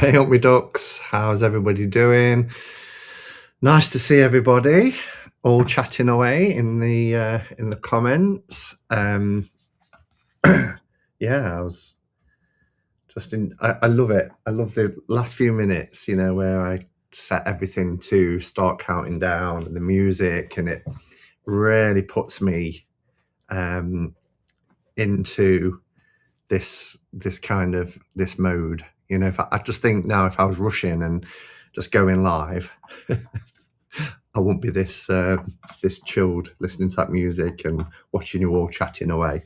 Hey up me ducks, how's everybody doing? Nice to see everybody all chatting away in the comments. Yeah, I was just I love it. I love the last few minutes, where I set everything to start counting down and the music, and it really puts me into this mode. If I just think now, if I was rushing and just going live, I wouldn't be this chilled, listening to that music and watching you all chatting away.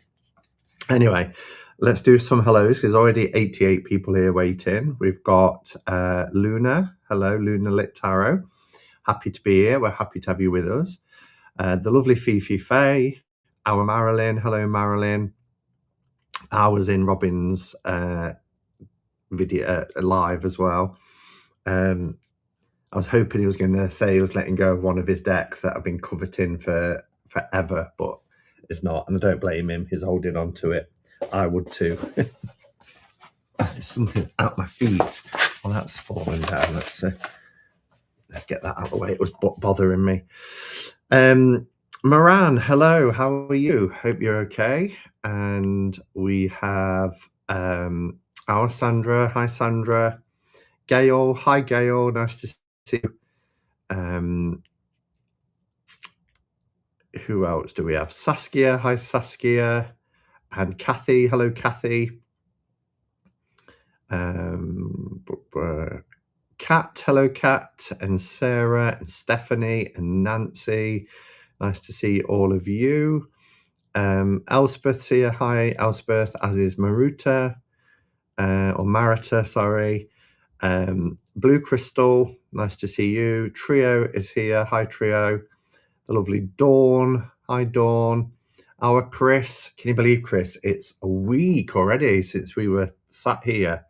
Anyway, let's do some hellos. There's already 88 people here waiting. We've got Luna. Hello, Luna Lit Tarot. Happy to be here. We're happy to have you with us. The lovely Fifi Faye. Our Marilyn. Hello, Marilyn. I was in Robin's video live as well. I was hoping he was going to say he was letting go of one of his decks that I've been coveting for forever, but it's not, and I don't blame him. He's holding on to it. I would too. There's something out my feet. Well, that's fallen down. Let's get that out of the way. It was bothering me. Moran, hello. How are you? Hope you're okay. And we have our Sandra. Hi, Sandra. Gail. Hi, Gail. Nice to see you. Who else do we have? Saskia. Hi, Saskia. And Kathy. Hello, Kathy. Kat. Hello, Kat. And Sarah and Stephanie and Nancy. Nice to see all of you. Elspeth's here. Hi, Elspeth, as is Maruta. Or Marita, sorry. Blue Crystal. Nice to see you. Trio is here. Hi, Trio. The lovely Dawn. Hi, Dawn. Our Chris. Can you believe, Chris? It's a week already since we were sat here.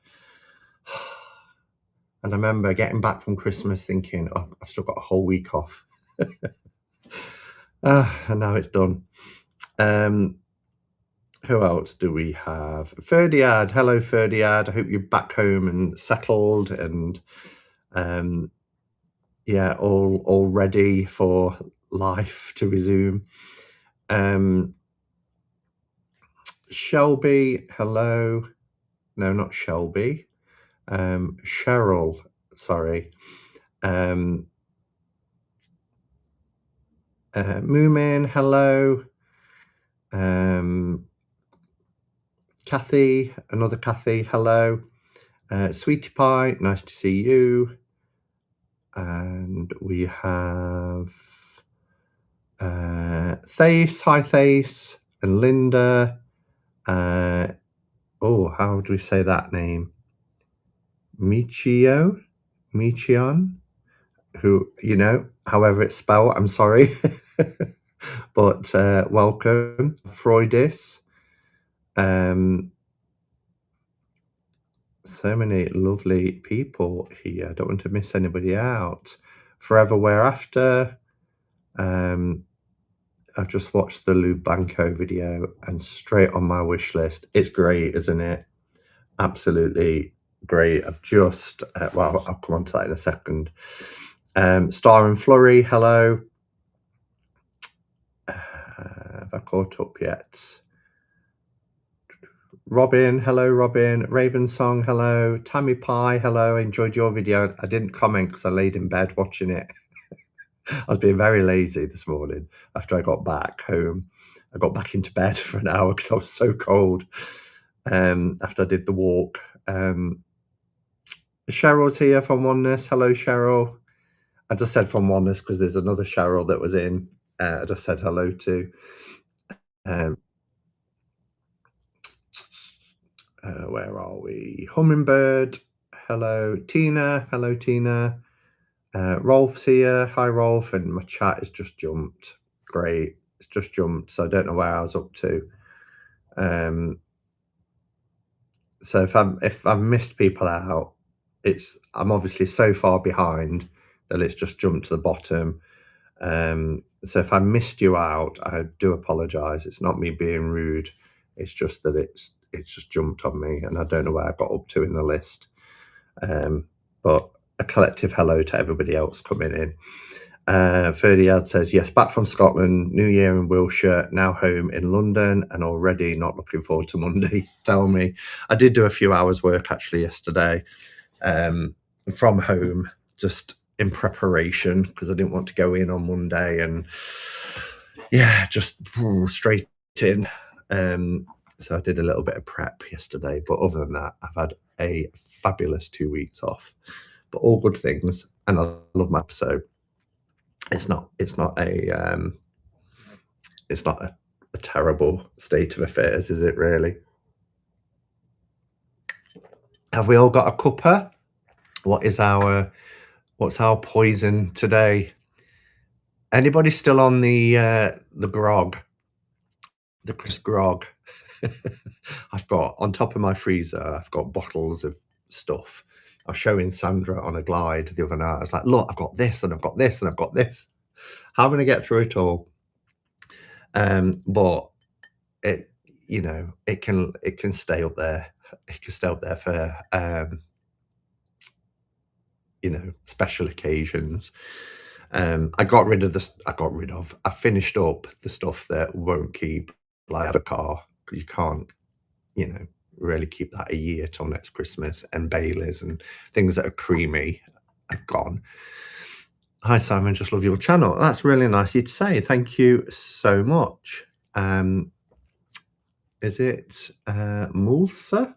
And I remember getting back from Christmas thinking, oh, I've still got a whole week off. And now it's done. Who else do we have? Ferdiad. Hello, Ferdiad. I hope you're back home and settled and all ready for life to resume. Shelby, hello. No, not Shelby. Cheryl, sorry. Moomin, hello. Kathy, another Kathy, hello. Sweetie Pie, nice to see you. And we have Thace, hi Thace, and Linda. How do we say that name? Michion, who, however it's spelled, I'm sorry. But welcome. Freudis. So many lovely people here. I don't want to miss anybody out. Forever Wear After. I've just watched the Lou Banco video and straight on my wish list. It's great, isn't it? Absolutely great. I've just, I'll come on to that in a second. Star and Flurry, hello. Have I caught up yet? Robin, hello, Robin. Raven Song, hello. Tammy Pie, hello. I enjoyed your video. I didn't comment because I laid in bed watching it. I was being very lazy this morning after I got back home. I got back into bed for an hour because I was so cold after I did the walk. Cheryl's here from Oneness. Hello, Cheryl. I just said from Oneness because there's another Cheryl that was in. I just said hello to. Where are we? Hummingbird. Hello, Tina. Hello, Tina. Rolf's here. Hi, Rolf. And my chat has just jumped. Great. It's just jumped. So I don't know where I was up to. So if I've missed people out, I'm obviously so far behind that it's just jumped to the bottom. So if I missed you out, I do apologize. It's not me being rude. It's just that it's just jumped on me and I don't know where I got up to in the list. But a collective hello to everybody else coming in. Ferdiad says, yes, back from Scotland, New Year in Wiltshire, now home in London, and already not looking forward to Monday. Tell me. I did do a few hours work actually yesterday from home, just in preparation, because I didn't want to go in on Monday and just straight in. So I did a little bit of prep yesterday, but other than that, I've had a fabulous 2 weeks off, but all good things, and I love my episode. It's not a terrible state of affairs, is it really? Have we all got a cuppa? What's our poison today? Anybody still on the grog? The Chris grog? I've got, on top of my freezer, I've got bottles of stuff. I was showing Sandra on a glide the other night. I was like, look, I've got this and I've got this and I've got this. How am I going to get through it all? But it, it can stay up there. It can stay up there for, special occasions. I finished up the stuff that won't keep, like a car, because you can't, really keep that a year till next Christmas, and Baileys and things that are creamy have gone. Hi Simon, just love your channel. That's really nice of you to say. Thank you so much. Is it Mulsu?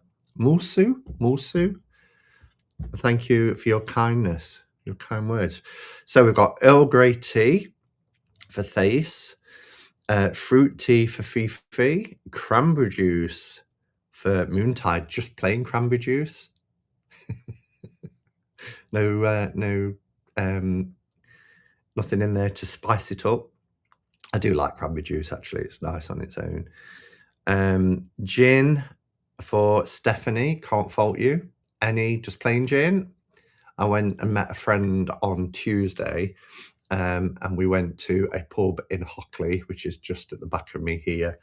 Thank you for your kindness, your kind words. So we've got Earl Grey tea for Thais, fruit tea for Fifi, cranberry juice for Moontide, just plain cranberry juice. No, nothing in there to spice it up. I do like cranberry juice, actually. It's nice on its own. Gin for Stephanie, can't fault you. Any, just plain gin. I went and met a friend on Tuesday, and we went to a pub in Hockley, which is just at the back of me here.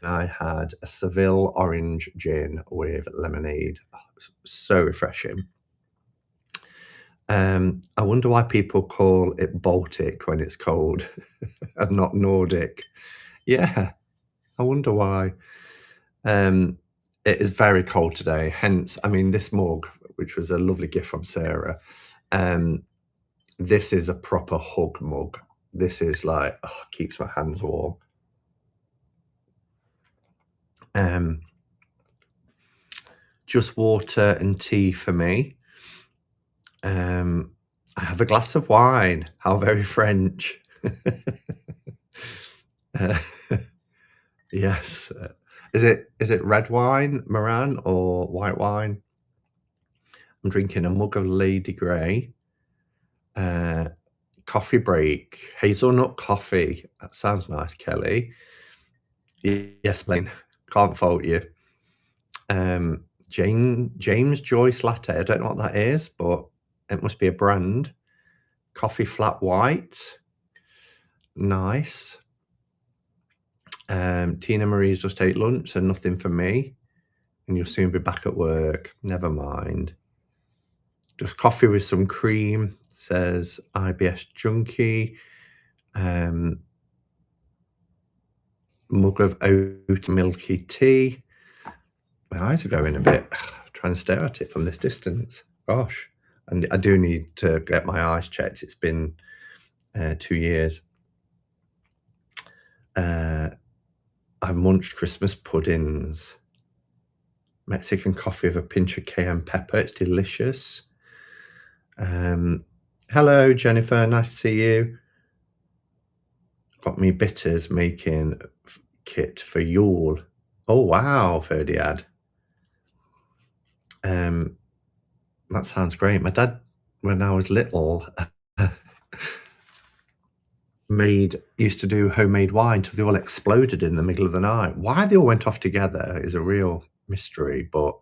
I had a Seville orange gin with lemonade. Oh, it was so refreshing. I wonder why people call it Baltic when it's cold and not Nordic. Yeah, I wonder why. It is very cold today, hence, this mug, which was a lovely gift from Sarah, this is a proper hug mug. This is like, keeps my hands warm. Just water and tea for me. I have a glass of wine. How very French. Yes. Is it red wine, Moran, or white wine? I'm drinking a mug of Lady Grey. Coffee break. Hazelnut coffee. That sounds nice, Kelly. Yes, Blaine. Can't fault you. James Joyce latte. I don't know what that is, but it must be a brand. Coffee flat white. Nice. Tina Marie's just ate lunch, so nothing for me. And you'll soon be back at work. Never mind. Just coffee with some cream, says IBS Junkie. Mug of oat milky tea. My eyes are going a bit. I'm trying to stare at it from this distance. Gosh. And I do need to get my eyes checked. It's been 2 years. I munched Christmas puddings. Mexican coffee with a pinch of cayenne pepper. It's delicious. Hello, Jennifer. Nice to see you. Got me bitters making kit for Yule. Oh, wow, Ferdiad. That sounds great. My dad, when I was little, used to do homemade wine till they all exploded in the middle of the night. Why they all went off together is a real mystery, but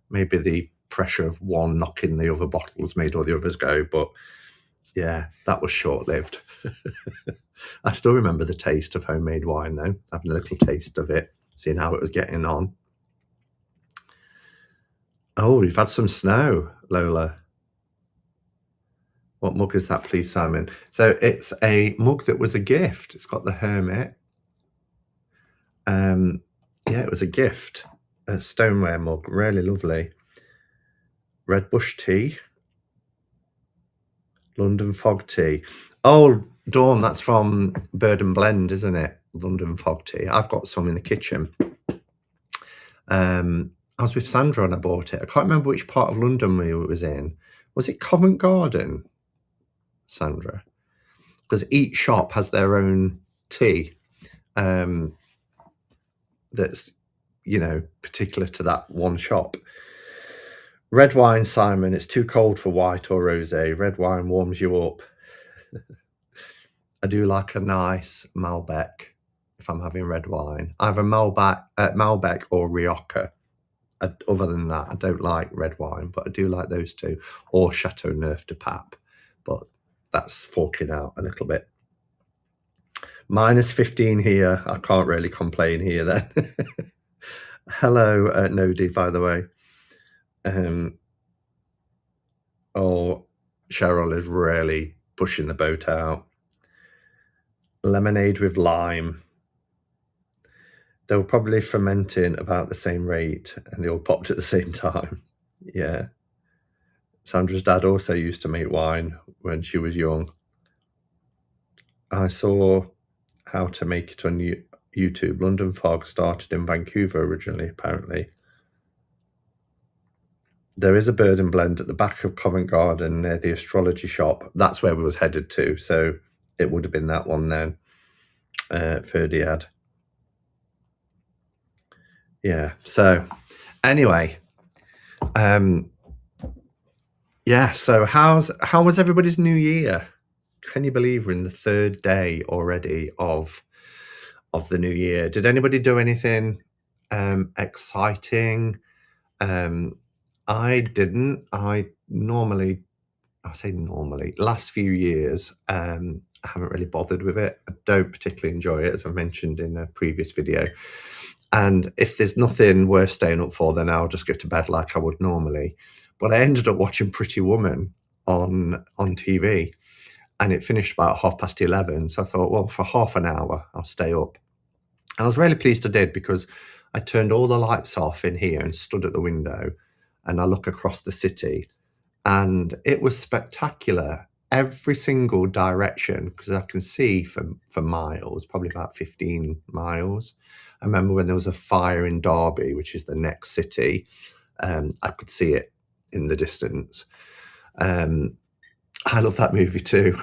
maybe the pressure of one knocking the other bottles made all the others go. But yeah, that was short-lived. I still remember the taste of homemade wine, though, having a little taste of it, seeing how it was getting on. Oh, you've had some snow, Lola. What mug is that, please, Simon? So it's a mug that was a gift. It's got the Hermit. Yeah, it was a gift. A stoneware mug, really lovely. Red Bush tea. London Fog tea. Oh, Dawn, that's from Bird and Blend, isn't it? London Fog tea. I've got some in the kitchen. I was with Sandra and I bought it. I can't remember which part of London we was in. Was it Covent Garden, Sandra? Because each shop has their own tea that's, you know, particular to that one shop. Red wine, Simon. It's too cold for white or rosé. Red wine warms you up. I do like a nice Malbec if I'm having red wine. Either Malbec or Rioja. Other than that, I don't like red wine, but I do like those two. Or Chateau Neuf de Pape. But that's forking out a little bit. -15 here. I can't really complain here then. Hello, Nodi, by the way. Oh, Cheryl is really pushing the boat out. Lemonade with lime. They were probably fermenting about the same rate and they all popped at the same time. Yeah. Sandra's dad also used to make wine when she was young. I saw how to make it on YouTube. London Fog started in Vancouver originally, apparently. There is a Bird and Blend at the back of Covent Garden near the astrology shop. That's where we was headed to, so it would have been that one then. Ferdiad. Yeah, so anyway, yeah, so how was everybody's new year? Can you believe we're in the 3rd day already of the new year? Did anybody do anything exciting? I didn't. Last few years, I haven't really bothered with it. I don't particularly enjoy it, as I mentioned in a previous video. And if there's nothing worth staying up for, then I'll just go to bed like I would normally. But I ended up watching Pretty Woman on TV, and it finished about 11:30. So I thought, well, for half an hour, I'll stay up. And I was really pleased I did, because I turned all the lights off in here and stood at the window, and I look across the city, and it was spectacular. Every single direction, because I can see for miles, probably about 15 miles. I remember when there was a fire in Derby, which is the next city, I could see it in the distance. I love that movie too.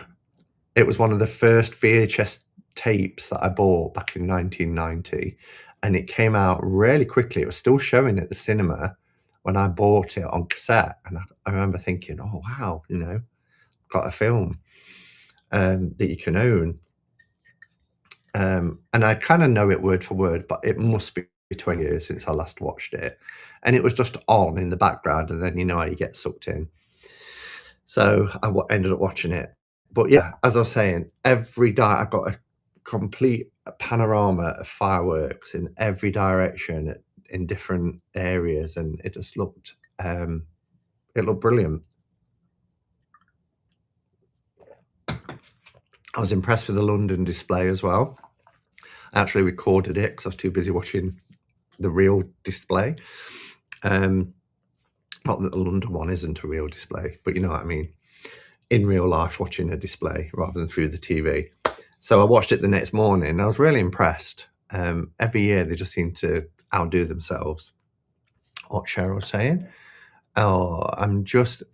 It was one of the first VHS tapes that I bought back in 1990, and it came out really quickly. It was still showing at the cinema when I bought it on cassette, and I remember thinking, oh wow, you know, got a film that you can own. And I kind of know it word for word, but it must be 20 years since I last watched it. And it was just on in the background, and then you know how you get sucked in. So I ended up watching it. But yeah, as I was saying, I got a complete panorama of fireworks in every direction in different areas, and it just looked brilliant. I was impressed with the London display as well. I actually recorded it because I was too busy watching the real display. Not that the London one isn't a real display, but you know what I mean. In real life, watching a display rather than through the TV. So I watched it the next morning. And I was really impressed. Every year they just seem to outdo themselves. What Cheryl was saying? Oh,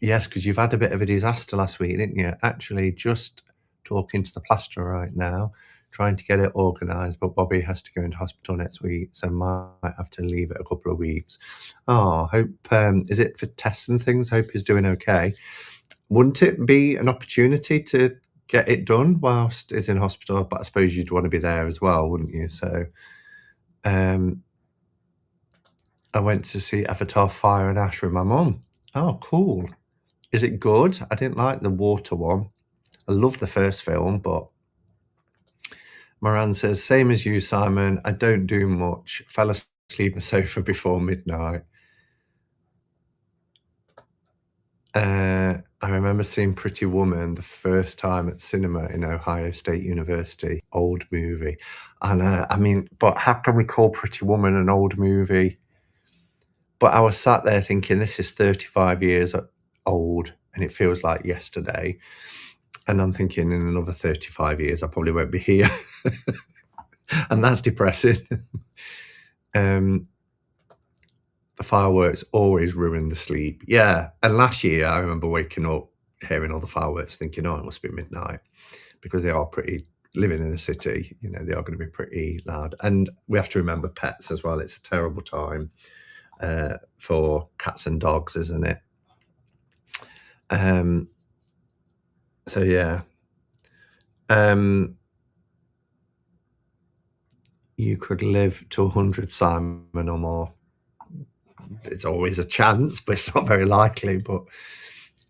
yes, because you've had a bit of a disaster last week, didn't you? Actually, just talking to the plasterer right now, trying to get it organised, but Bobby has to go into hospital next week, so might have to leave it a couple of weeks. Oh, hope, is it for tests and things? Hope he's doing okay. Wouldn't it be an opportunity to get it done whilst he's in hospital? But I suppose you'd want to be there as well, wouldn't you? So, I went to see Avatar Fire and Ash with my mum. Oh, cool. Is it good? I didn't like the water one. I loved the first film, but Moran says, same as you, Simon. I don't do much. Fell asleep on the sofa before midnight. I remember seeing Pretty Woman the first time at cinema in Ohio State University, old movie. And I mean, but how can we call Pretty Woman an old movie? But I was sat there thinking, this is 35 years old and it feels like yesterday. And I'm thinking in another 35 years, I probably won't be here. And that's depressing. The fireworks always ruin the sleep. Yeah. And last year, I remember waking up, hearing all the fireworks, thinking, oh, it must be midnight, because they are pretty, living in the city, you know, they are going to be pretty loud. And we have to remember pets as well. It's a terrible time for cats and dogs, isn't it? So yeah. You could live to 100, Simon, or more. It's always a chance, but it's not very likely. But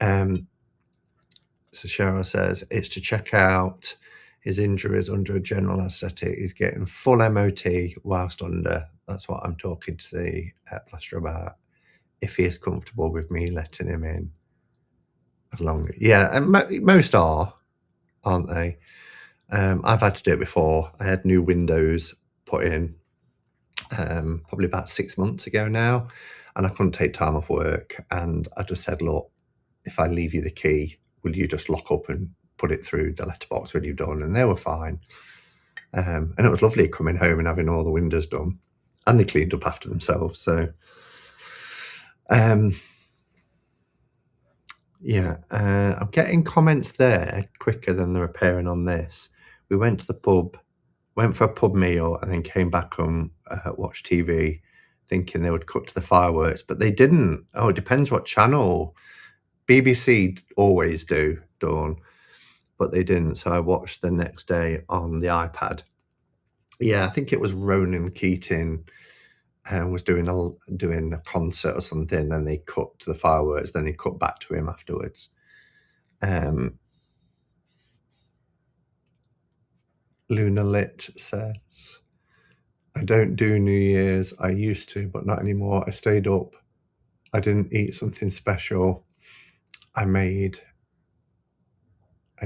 so Cheryl says it's to check out his injuries under a general anaesthetic. He's getting full MOT whilst under. That's what I'm talking to the plaster about. If he is comfortable with me letting him in, as long, yeah, and most are, aren't they? I've had to do it before. I had new windows put in probably about 6 months ago now, and I couldn't take time off work, and I just said, look, if I leave you the key, will you just lock up and put it through the letterbox when you've done? And they were fine. And it was lovely coming home and having all the windows done, and they cleaned up after themselves. So yeah, I'm getting comments there quicker than they're appearing on this. We went to the pub, went for a pub meal, and then came back and watched TV, thinking they would cut to the fireworks, but they didn't. Oh, it depends what channel. BBC always do, Dawn, but they didn't. So I watched the next day on the iPad. Yeah, I think it was Ronan Keating was doing a concert or something. Then they cut to the fireworks. Then they cut back to him afterwards. Luna Lit says, I don't do New Year's. I used to, but not anymore. I stayed up. I didn't eat something special. I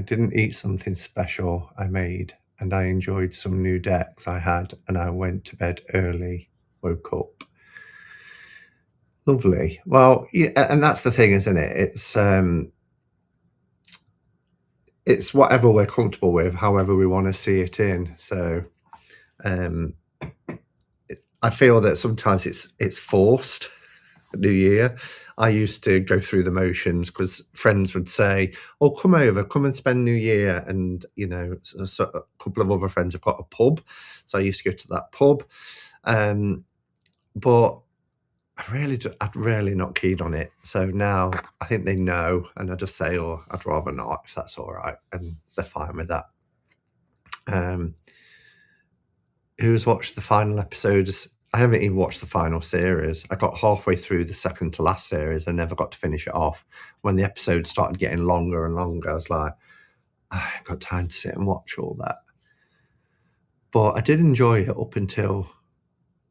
didn't eat something special I made, and I enjoyed some new decks I had, and I went to bed early, woke up. Lovely. Well, yeah, and that's the thing, isn't it? It's whatever we're comfortable with, however we want to see it in. So I feel that sometimes it's forced. New Year, I used to go through the motions because friends would say, oh, come over, come and spend New Year. And, you know, so a couple of other friends have got a pub, so I used to go to that pub. But I'm really not keen on it. So now I think they know, and I just say, oh, I'd rather not, if that's all right. And they're fine with that. Who's watched the final episodes? I haven't even watched the final series. I got halfway through the second to last series and never got to finish it off. When the episodes started getting longer and longer, I was like, I ain't got time to sit and watch all that. But I did enjoy it up until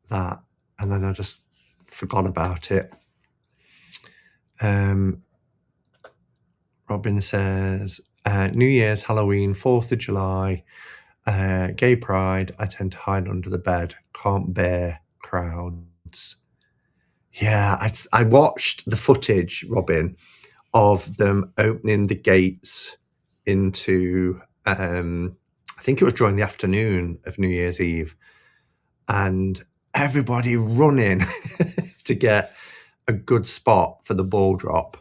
that, and then I just forgot about it. Robin says, New Year's, Halloween, 4th of July, Gay Pride, I tend to hide under the bed. Can't bear crowds. Yeah, I watched the footage, Robin, of them opening the gates into, I think it was during the afternoon of New Year's Eve, and everybody running to get a good spot for the ball drop.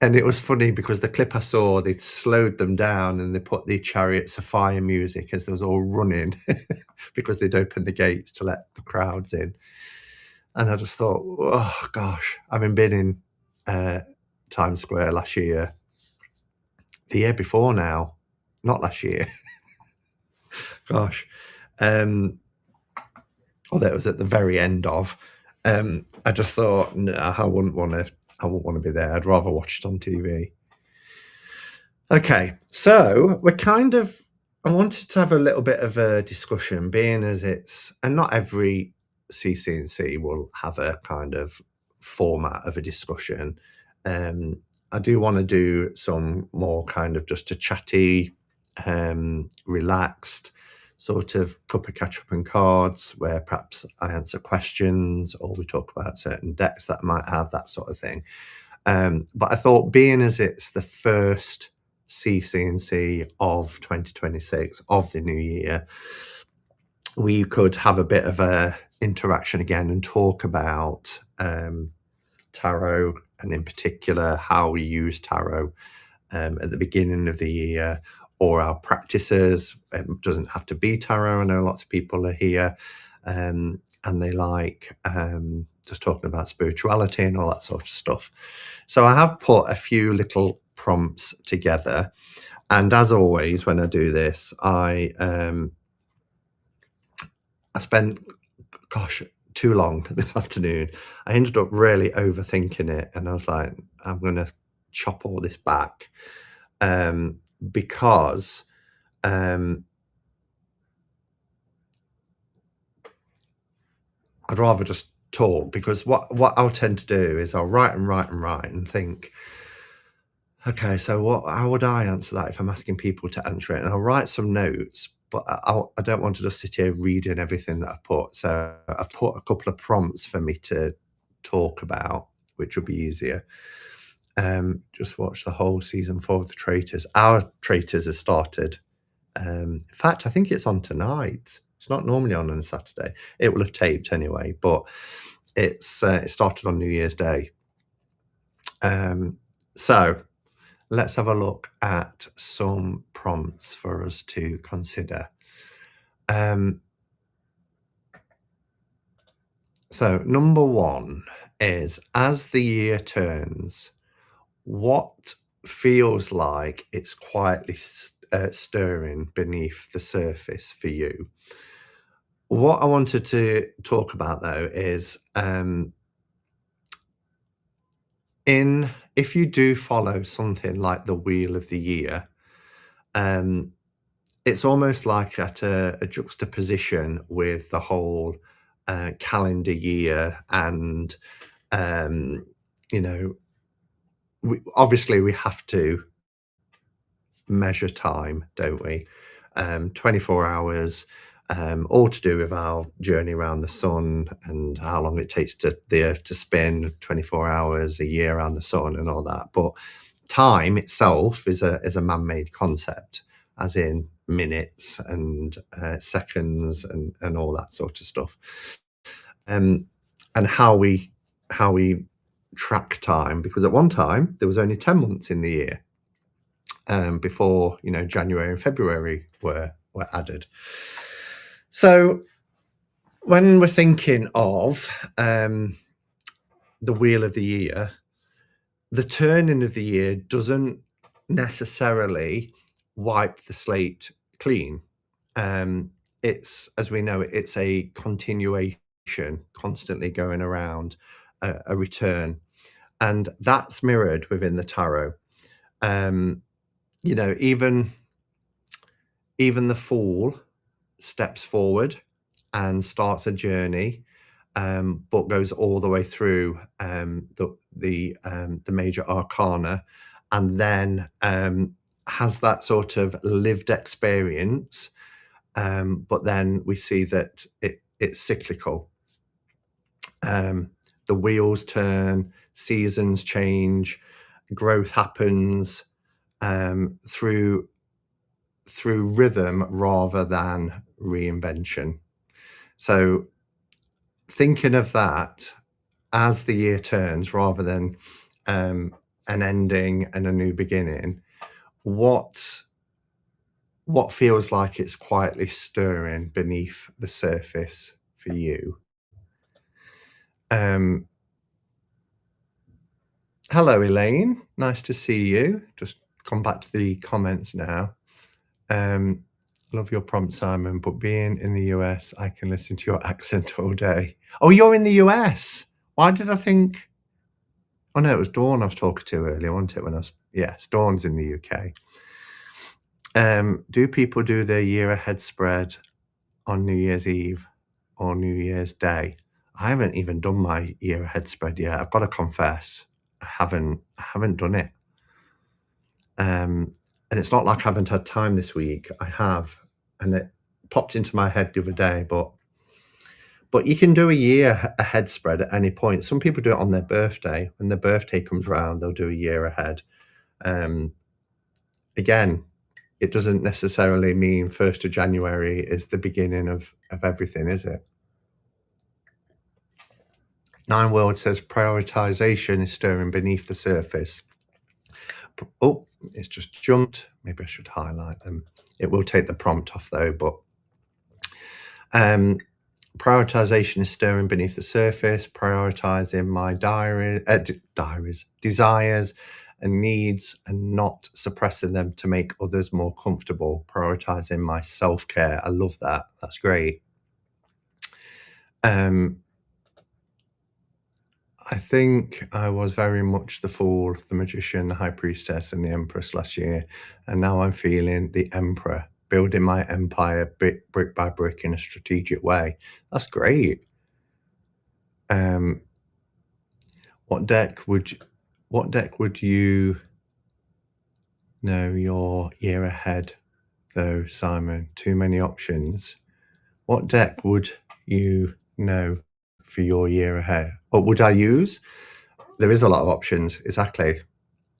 And it was funny because the clip I saw, they slowed them down and they put the Chariots of Fire music as they was all running because they'd opened the gates to let the crowds in. And I just thought, oh, gosh, having been in Times Square last year, the year before now, not last year. Gosh. Although it was at the very end of, I just thought, no, I wouldn't want to be there. I'd rather watch it on TV. Okay, so I wanted to have a little bit of a discussion, being as and not every CC&C will have a kind of format of a discussion. I do want to do some more kind of just a chatty, relaxed sort of Cuppa catch up and cards, where perhaps I answer questions or we talk about certain decks that I might have, that sort of thing. But I thought, being as it's the first CC&C of 2026, of the new year, we could have a bit of a interaction again and talk about tarot, and in particular how we use tarot at the beginning of the year, or our practices. It doesn't have to be tarot. I know lots of people are here and they like just talking about spirituality and all that sort of stuff. So I have put a few little prompts together, and as always when I do this, I spent, gosh, too long this afternoon. I ended up really overthinking it, and I was like, I'm going to chop all this back because I'd rather just talk, because what I'll tend to do is I'll write and think, okay, so how would I answer that if I'm asking people to answer it? And I'll write some notes, but I don't want to just sit here reading everything that I've put. So I've put a couple of prompts for me to talk about, which will be easier. Just watch the whole season 4 of the Traitors. Our Traitors has started. In fact, I think it's on tonight. It's not normally on a Saturday. It will have taped anyway, but it started on New Year's Day. So let's have a look at some prompts for us to consider. So number one is, as the year turns, what feels like it's quietly stirring beneath the surface for you? What I wanted to talk about, though, is if you do follow something like the Wheel of the Year, it's almost like at a juxtaposition with the whole calendar year, and obviously we have to measure time, don't we? 24 hours, all to do with our journey around the sun and how long it takes the Earth to spin 24 hours a year around the sun and all that. But time itself is a man-made concept, as in minutes and seconds and all that sort of stuff. And how we track time, because at one time there was only 10 months in the year, before January and February were added. So when we're thinking of the Wheel of the Year, the turning of the year doesn't necessarily wipe the slate clean. It's, as we know, it's a continuation, constantly going around, a return, and that's mirrored within the tarot. Even the Fool steps forward and starts a journey, but goes all the way through the major arcana, and then has that sort of lived experience, but then we see that it's cyclical. The wheels turn, seasons change, growth happens through rhythm rather than reinvention. So thinking of that as the year turns, rather than an ending and a new beginning, what feels like it's quietly stirring beneath the surface for you? Hello, Elaine. Nice to see you. Just come back to the comments now. Love your prompt, Simon, but being in the US, I can listen to your accent all day. Oh, you're in the US. Why did I think? Oh, no, it was Dawn I was talking to earlier, wasn't it? Yes, Dawn's in the UK. Do people do their year ahead spread on New Year's Eve or New Year's Day? I haven't even done my year ahead spread yet. I've got to confess, I haven't done it. And it's not like I haven't had time this week. I have, and it popped into my head the other day. But you can do a year ahead spread at any point. Some people do it on their birthday. When their birthday comes around, they'll do a year ahead. Again, it doesn't necessarily mean 1st of January is the beginning of everything, is it? Nine World says prioritization is stirring beneath the surface. Oh, it's just jumped. Maybe I should highlight them. It will take the prompt off though, but prioritization is stirring beneath the surface, prioritizing my desires and needs and not suppressing them to make others more comfortable, prioritizing my self-care. I love that. That's great. I think I was very much the fool, the magician, the high priestess, and the empress last year. And now I'm feeling the emperor, building my empire brick by brick in a strategic way. That's great. What deck would you know your year ahead, though, Simon? Too many options. What deck would you know for your year ahead? What would I use? There is a lot of options, exactly.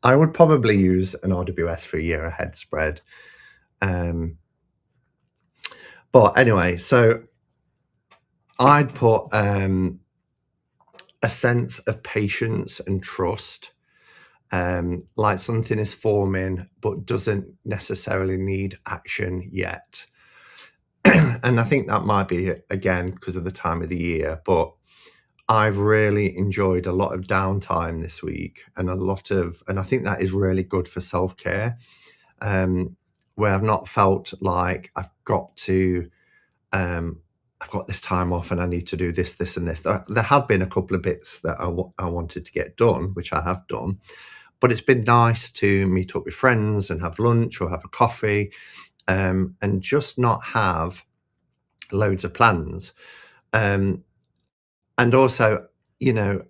I would probably use an RWS for a year ahead spread. But anyway, so I'd put a sense of patience and trust, like something is forming but doesn't necessarily need action yet. And I think that might be, again, because of the time of the year, but I've really enjoyed a lot of downtime this week and I think that is really good for self-care, where I've not felt like I've got this time off and I need to do this, this, and this. There have been a couple of bits that I wanted to get done, which I have done, but it's been nice to meet up with friends and have lunch or have a coffee, and just not have loads of plans. And also, because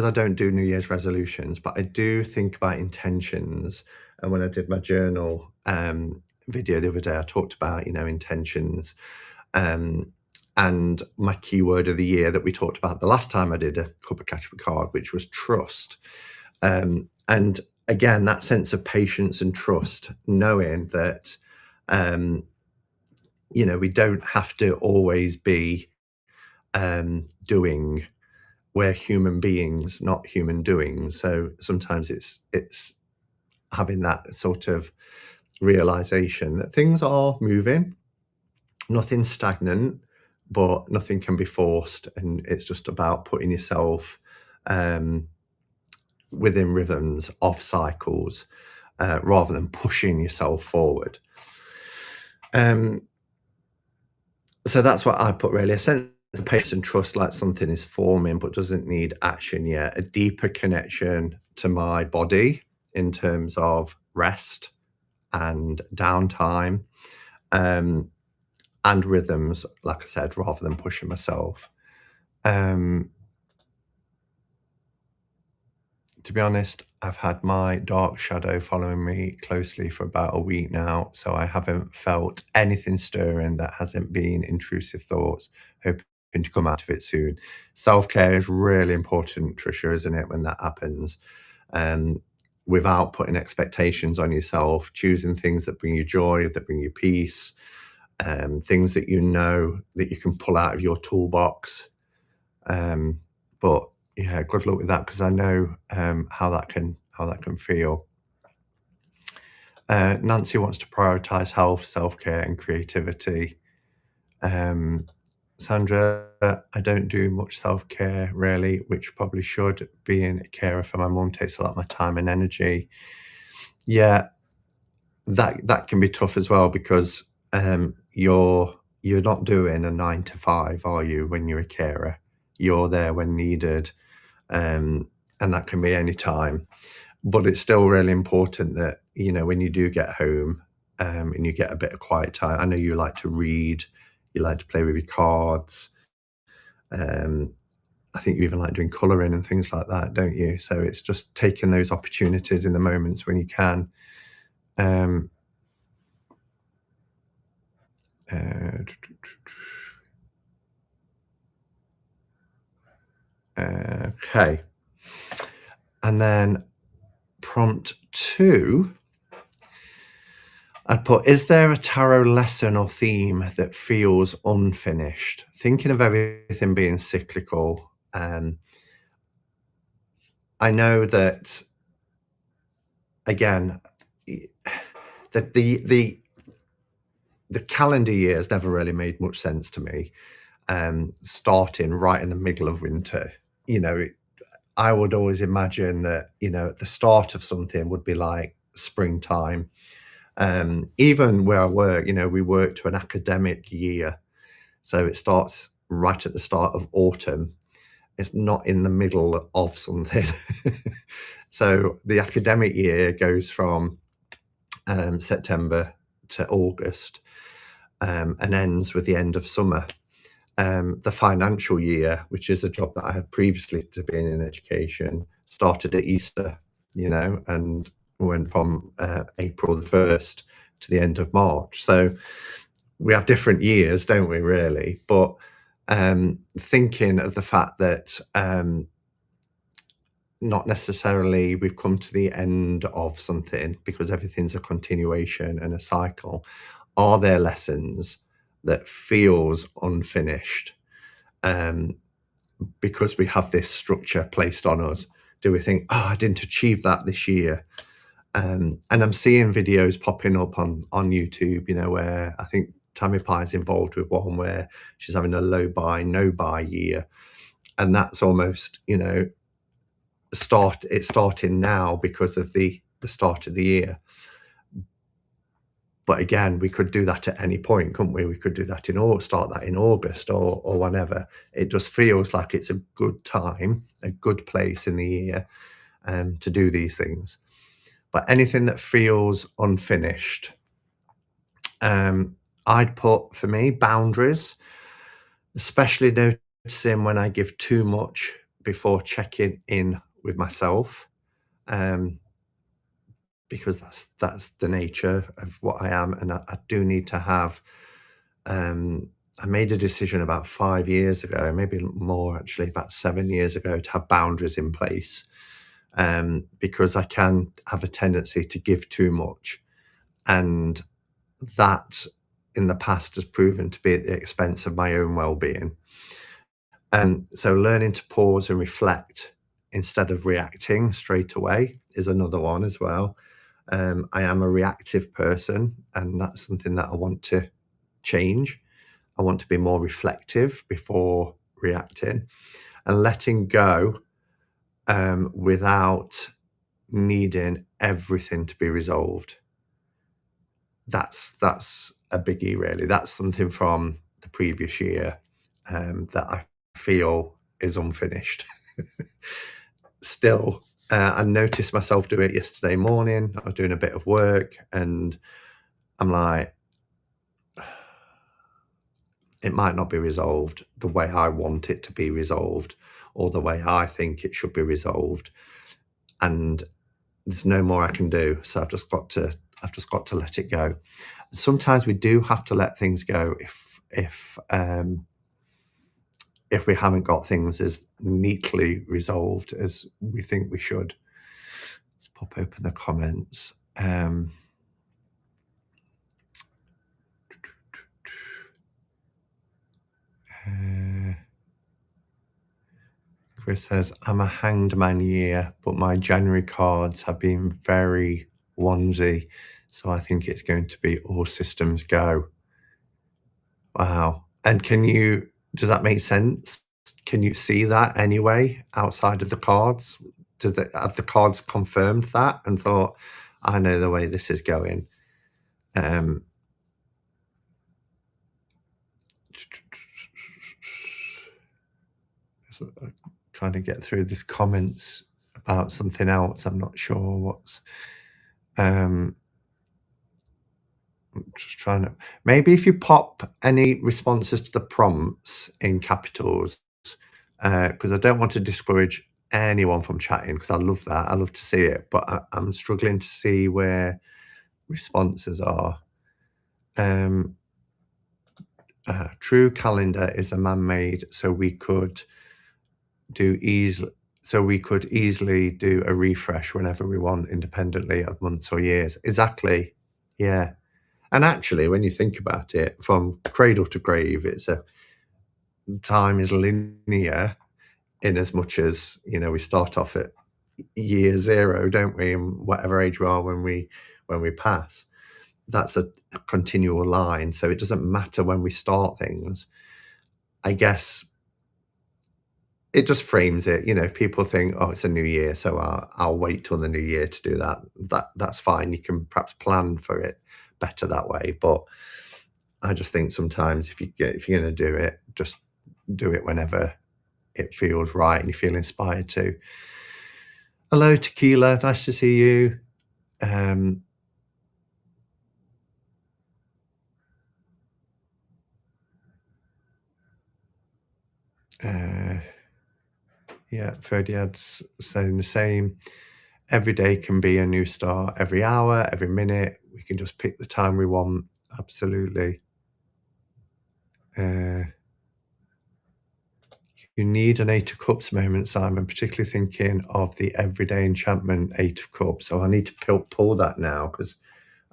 I don't do New Year's resolutions, but I do think about intentions. And when I did my journal video the other day, I talked about, intentions, and my keyword of the year that we talked about the last time I did a Cuppa Catch card, which was trust. And again, that sense of patience and trust, knowing that, we don't have to always be doing. We're human beings, not human doing. So sometimes it's having that sort of realization that things are moving, nothing's stagnant, but nothing can be forced, and it's just about putting yourself within rhythms of cycles, rather than pushing yourself forward. So that's what I put, really. A sense of patience and trust, like something is forming but doesn't need action yet. A deeper connection to my body in terms of rest and downtime, and rhythms, like I said, rather than pushing myself. To be honest, I've had my dark shadow following me closely for about a week now, so I haven't felt anything stirring that hasn't been intrusive thoughts, hoping to come out of it soon. Self-care is really important, Trisha, isn't it, when that happens? Without putting expectations on yourself, choosing things that bring you joy, that bring you peace, things that that you can pull out of your toolbox. But yeah, good luck with that, because I know how that can feel. Nancy wants to prioritize health, self-care, and creativity. Sandra, I don't do much self-care really, which probably should. Being a carer for my mum takes a lot of my time and energy. Yeah, that can be tough as well, because you're not doing a 9 to 5, are you, when you're a carer? You're there when needed. And that can be any time, but it's still really important that, when you do get home, and you get a bit of quiet time. I know you like to read, you like to play with your cards, I think you even like doing colouring and things like that, don't you? So it's just taking those opportunities in the moments when you can. Okay. And then prompt 2, I'd put, is there a tarot lesson or theme that feels unfinished? Thinking of everything being cyclical. I know that, again, that the calendar year has never really made much sense to me. Starting right in the middle of winter, I would always imagine that, at the start of something would be like springtime. Even where I work, we work to an academic year. So it starts right at the start of autumn. It's not in the middle of something. So the academic year goes from September to August, and ends with the end of summer. The financial year, which is a job that I had previously to being in education, started at Easter, and went from April the 1st to the end of March. So we have different years, don't we, really? But thinking of the fact that not necessarily we've come to the end of something because everything's a continuation and a cycle. Are there lessons that feels unfinished because we have this structure placed on us? Do we think, I didn't achieve that this year? And I'm seeing videos popping up on YouTube, where I think Tammy Pie's involved with one where she's having a low buy, no buy year. And that's almost, it's starting now because of the start of the year. But again, we could do that at any point, couldn't we? We could do that start that in August or whenever. It just feels like it's a good time, a good place in the year to do these things. But anything that feels unfinished, I'd put, for me, boundaries, especially noticing when I give too much before checking in with myself, because that's the nature of what I am. And I do need to have, I made a decision about 5 years ago, maybe more actually, about 7 years ago, to have boundaries in place, because I can have a tendency to give too much. And that in the past has proven to be at the expense of my own well-being. And so learning to pause and reflect instead of reacting straight away is another one as well. I am a reactive person, and that's something that I want to change. I want to be more reflective before reacting, and letting go without needing everything to be resolved. That's a biggie, really. That's something from the previous year that I feel is unfinished. Still, I noticed myself do it yesterday morning. I was doing a bit of work and I'm like, it might not be resolved the way I want it to be resolved or the way I think it should be resolved. And there's no more I can do. So I've just got to let it go. Sometimes we do have to let things go if we haven't got things as neatly resolved as we think we should. Let's pop open the comments. Chris says, I'm a hanged man year, but my January cards have been very onesie, so I think it's going to be all systems go. Wow. And does that make sense? Can you see that anyway outside of the cards? Have the cards confirmed that and thought, I know the way this is going? Trying to get through these comments about something else. I'm not sure what's. I'm just trying to. Maybe if you pop any responses to the prompts in capitals, because I don't want to discourage anyone from chatting because I love that. I love to see it, but I'm struggling to see where responses are. True calendar is a man-made, so we could easily do a refresh whenever we want, independently of months or years. Exactly. Yeah. And actually, when you think about it, from cradle to grave, time is linear in as much as, we start off at year zero, don't we? And whatever age we are when we pass, that's a continual line. So it doesn't matter when we start things. I guess it just frames it. If people think, oh, it's a new year, so I'll wait till the new year to do that. That's fine. You can perhaps plan for it better that way. But I just think sometimes if you're going to do it, just do it whenever it feels right and you feel inspired to. Hello, Tequila. Nice to see you. Yeah, Ferdiad's saying the same. Every day can be a new start. Every hour, every minute, we can just pick the time we want. Absolutely. You need an Eight of Cups moment, Simon, particularly thinking of the everyday enchantment Eight of Cups. So I need to pull that now because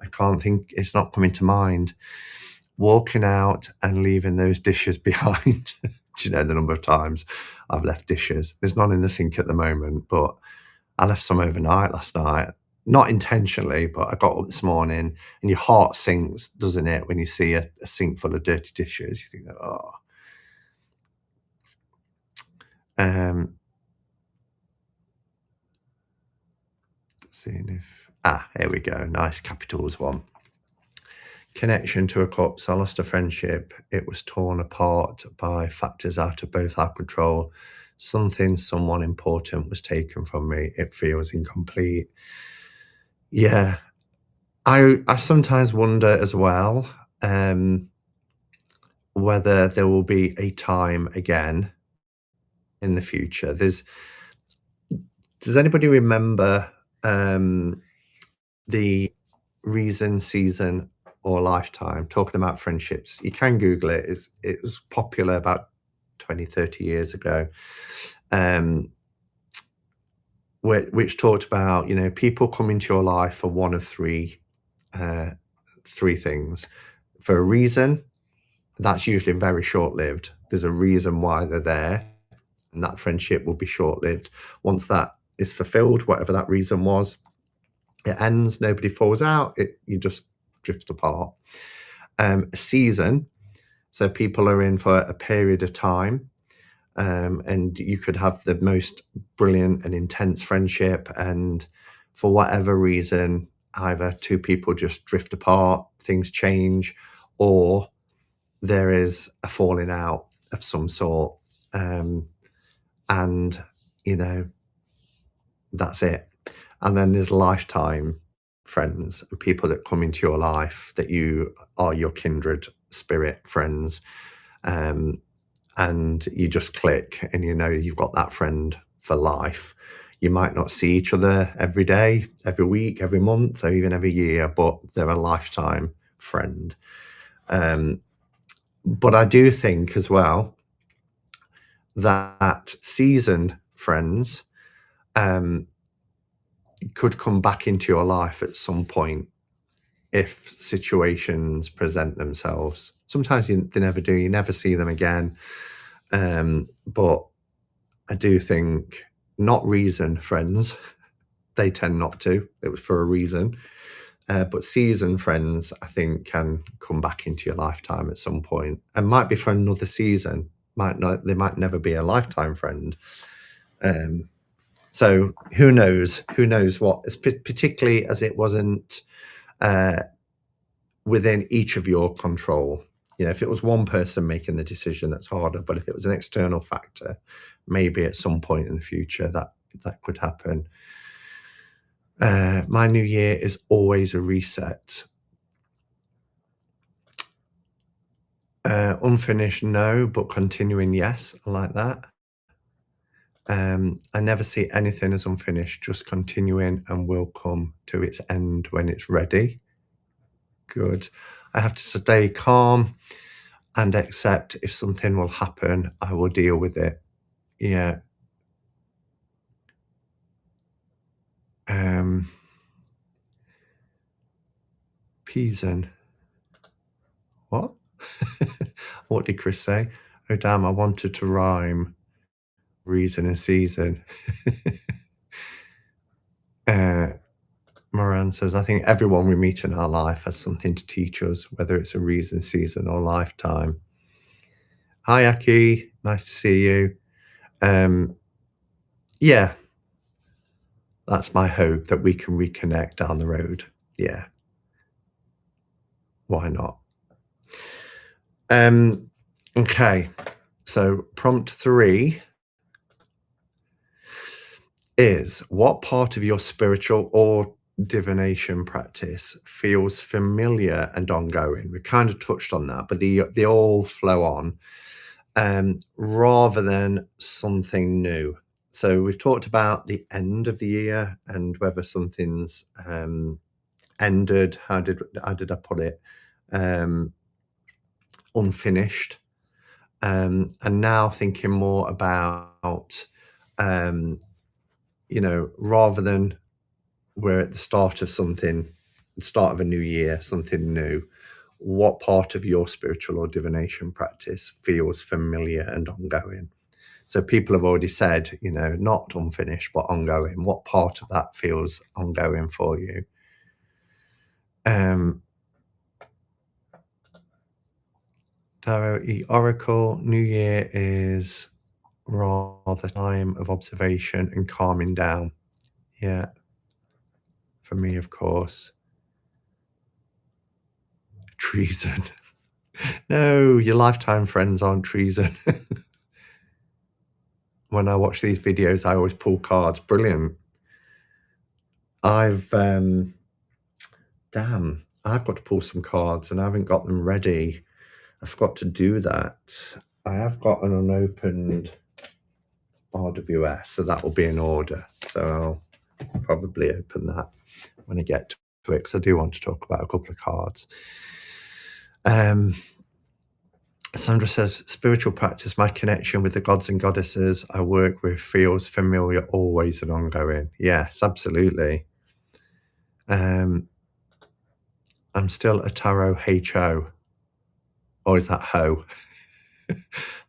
I can't think, it's not coming to mind. Walking out and leaving those dishes behind. Do you know the number of times I've left dishes? There's none in the sink at the moment, but I left some overnight last night. Not intentionally, but I got up this morning and your heart sinks, doesn't it, when you see a sink full of dirty dishes? You think, oh. Seeing if... here we go. Nice capitals one. Connection to a cups. I lost a friendship. It was torn apart by factors out of both our control. Someone important was taken from me. It feels incomplete. Yeah. I sometimes wonder as well whether there will be a time again in the future. Does anybody remember the reason, season, or lifetime? Talking about friendships, you can Google it. It was popular about 20, 30 years ago, which talked about, people come into your life for one of three things. For a reason, that's usually very short-lived. There's a reason why they're there, and that friendship will be short-lived. Once that is fulfilled, whatever that reason was, it ends, nobody falls out, you just drift apart. A season, so people are in for a period of time, and you could have the most brilliant and intense friendship, and for whatever reason, either two people just drift apart, things change, or there is a falling out of some sort, and that's it. And then there's lifetime friends and people that come into your life that you are your kindred spirit friends, and you just click and you've got that friend for life. You might not see each other every day, every week, every month, or even every year, but they're a lifetime friend. But I do think as well that seasoned friends could come back into your life at some point if situations present themselves. Sometimes they never do. You never see them again. But I do think not reason friends. They tend not to. It was for a reason. But seasoned friends, I think, can come back into your lifetime at some point, and might be for another season. They might never be a lifetime friend. So who knows? Who knows what? Particularly as it wasn't within each of your control. If it was one person making the decision, that's harder. But if it was an external factor, maybe at some point in the future that could happen. My new year is always a reset. Unfinished, no, but continuing, yes. I like that. I never see anything as unfinished, just continuing and will come to its end when it's ready. Good. I have to stay calm and accept if something will happen, I will deal with it. Yeah. Peason. What? What did Chris say? Oh, damn, I wanted to rhyme reason and season. Moran says, I think everyone we meet in our life has something to teach us, whether it's a reason, season, or lifetime. Hi, Aki. Nice to see you. Yeah, that's my hope, that we can reconnect down the road. Yeah. Why not? Okay. So prompt 3 is, what part of your spiritual or divination practice feels familiar and ongoing? We kind of touched on that, but they all flow on, rather than something new. So we've talked about the end of the year and whether something's ended. How did I put it? Unfinished. And now thinking more about, rather than we're at the start of something, the start of a new year, something new, what part of your spiritual or divination practice feels familiar and ongoing? So people have already said, not unfinished, but ongoing. What part of that feels ongoing for you? Tarot E Oracle, New Year is rather time of observation and calming down. Yeah. For me, of course. Treason. No, your lifetime friends aren't treason. When I watch these videos, I always pull cards. Brilliant. I've got to pull some cards and I haven't got them ready. I forgot to do that. I have got an unopened RWS, so that will be in order. So I'll probably open that when I get to it, because I do want to talk about a couple of cards. Sandra says, spiritual practice, my connection with the gods and goddesses I work with feels familiar, always and ongoing. Yes, absolutely. I'm still a tarot HO. Or is that ho?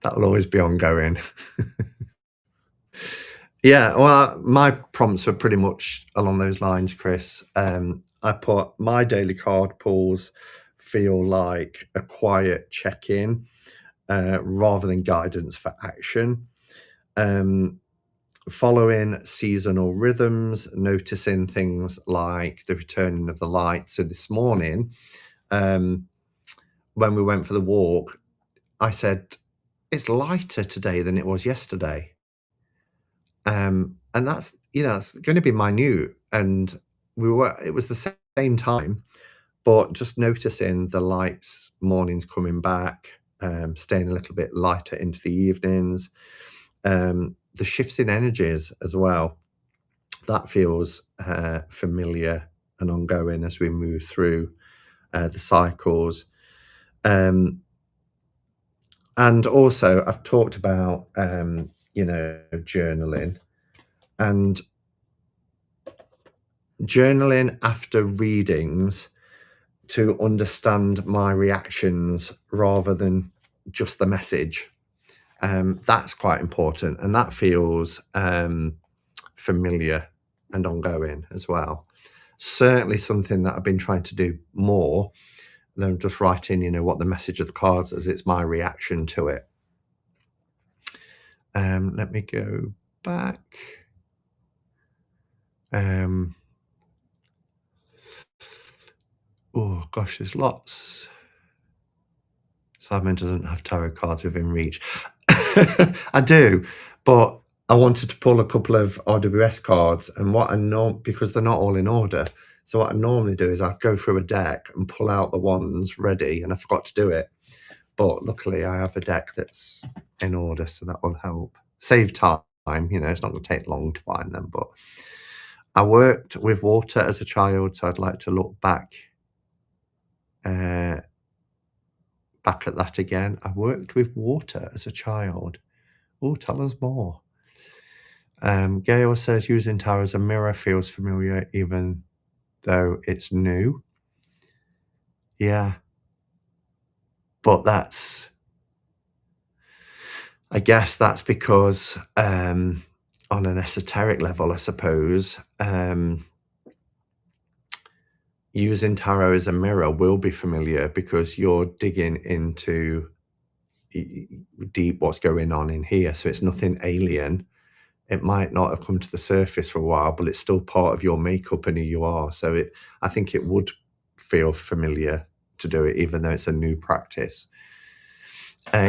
That'll always be ongoing. Yeah, well, my prompts were pretty much along those lines, Chris. I put my daily card pulls feel like a quiet check-in rather than guidance for action. Following seasonal rhythms, noticing things like the returning of the light. So this morning, when we went for the walk, I said, it's lighter today than it was yesterday. And that's, it's going to be minute. And it was the same time, but just noticing the lights, mornings coming back, staying a little bit lighter into the evenings, the shifts in energies as well. That feels familiar and ongoing as we move through the cycles. And also I've talked about, journaling, and journaling after readings to understand my reactions rather than just the message. That's quite important, and that feels familiar and ongoing as well. Certainly something that I've been trying to do more than just writing, what the message of the cards is. It's my reaction to it. Let me go back. Oh gosh, there's lots. Simon doesn't have tarot cards within reach. I do, but I wanted to pull a couple of RWS cards, and because they're not all in order. So what I normally do is I go through a deck and pull out the ones ready, and I forgot to do it. But luckily I have a deck that's in order, so that will help. Save time, You know, it's not going to take long to find them. But I worked with water as a child, so I'd like to look back at that again. I worked with water as a child. Oh, tell us more. Gail says using tarot as a mirror feels familiar, even though it's new. Yeah, but I guess that's because on an esoteric level, I suppose, using tarot as a mirror will be familiar because you're digging into deep what's going on in here. So it's nothing alien. It might not have come to the surface for a while, but it's still part of your makeup and who you are. So I think it would feel familiar to do it, even though it's a new practice.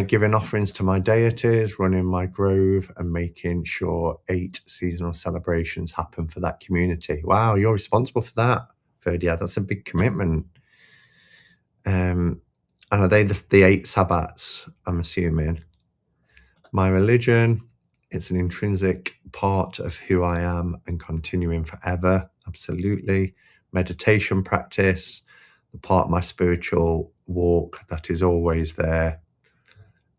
Giving offerings to my deities, running my grove, and making sure 8 seasonal celebrations happen for that community. Wow, you're responsible for that, Ferdia. That's a big commitment. And are they the 8 Sabbats, I'm assuming? My religion, it's an intrinsic part of who I am and continuing forever. Absolutely. Meditation practice, the part of my spiritual walk that is always there.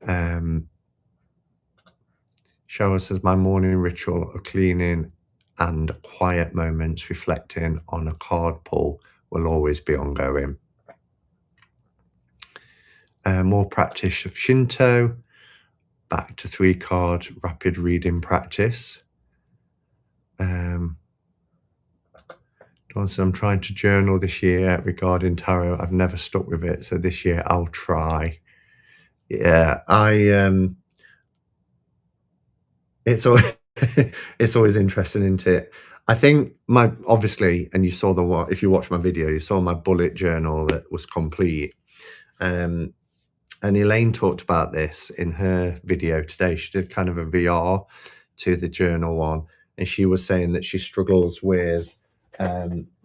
Cheryl says my morning ritual of cleaning and quiet moments reflecting on a card pull will always be ongoing. More practice of Shinto, back to 3 card rapid reading practice. Dawn says I'm trying to journal this year regarding tarot. I've never stuck with it, so this year I'll try. Yeah, it's always it's always interesting, isn't it? I think obviously, and you saw if you watched my video, you saw my bullet journal that was complete. And Elaine talked about this in her video today. She did kind of a VR to the journal one, and she was saying that she struggles with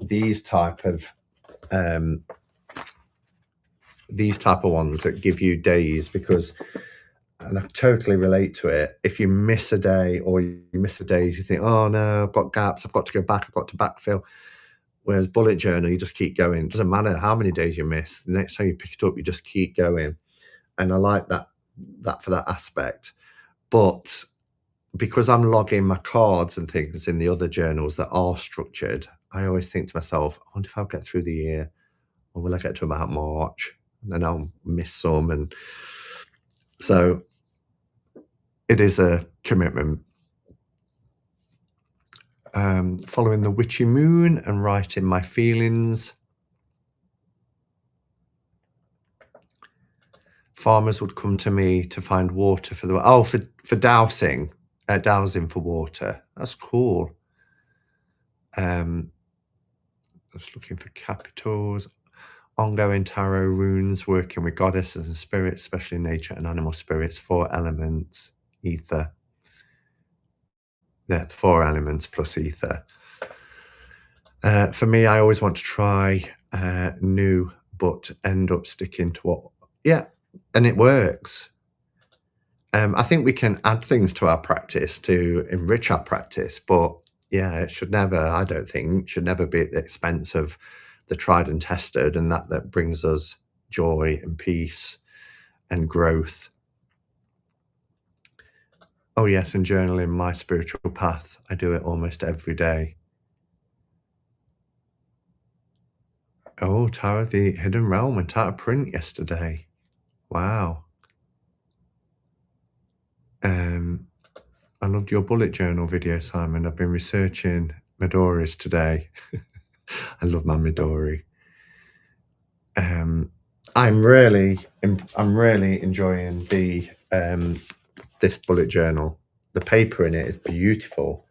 these type of ones that give you days, because, and I totally relate to it, if you miss a day or you miss a days, you think, oh no, I've got gaps, I've got to go back, I've got to backfill. Whereas bullet journal, you just keep going. It doesn't matter how many days you miss. The next time you pick it up, you just keep going. And I like that for that aspect. But because I'm logging my cards and things in the other journals that are structured, I always think to myself, I wonder if I'll get through the year, or will I get to about March? And then I'll miss some. And so it is a commitment. Following the witchy moon and writing my feelings. Farmers would come to me to find water for dowsing for water. That's cool. Just looking for capitals. Ongoing tarot runes, working with goddesses and spirits, especially nature and animal spirits. 4 elements, ether. Yeah, 4 elements plus ether. For me, I always want to try new, but end up sticking to what. Yeah, and it works. I think we can add things to our practice to enrich our practice, but yeah, it should never, I don't think, should never be at the expense of the tried and tested, and that brings us joy and peace and growth. Oh yes, and journaling my spiritual path. I do it almost every day. Oh, Tarot of the Hidden Realm and Tarot Print yesterday. Wow. I loved your bullet journal video, Simon. I've been researching Midori's today. I love my Midori. I'm really enjoying this bullet journal. The paper in it is beautiful.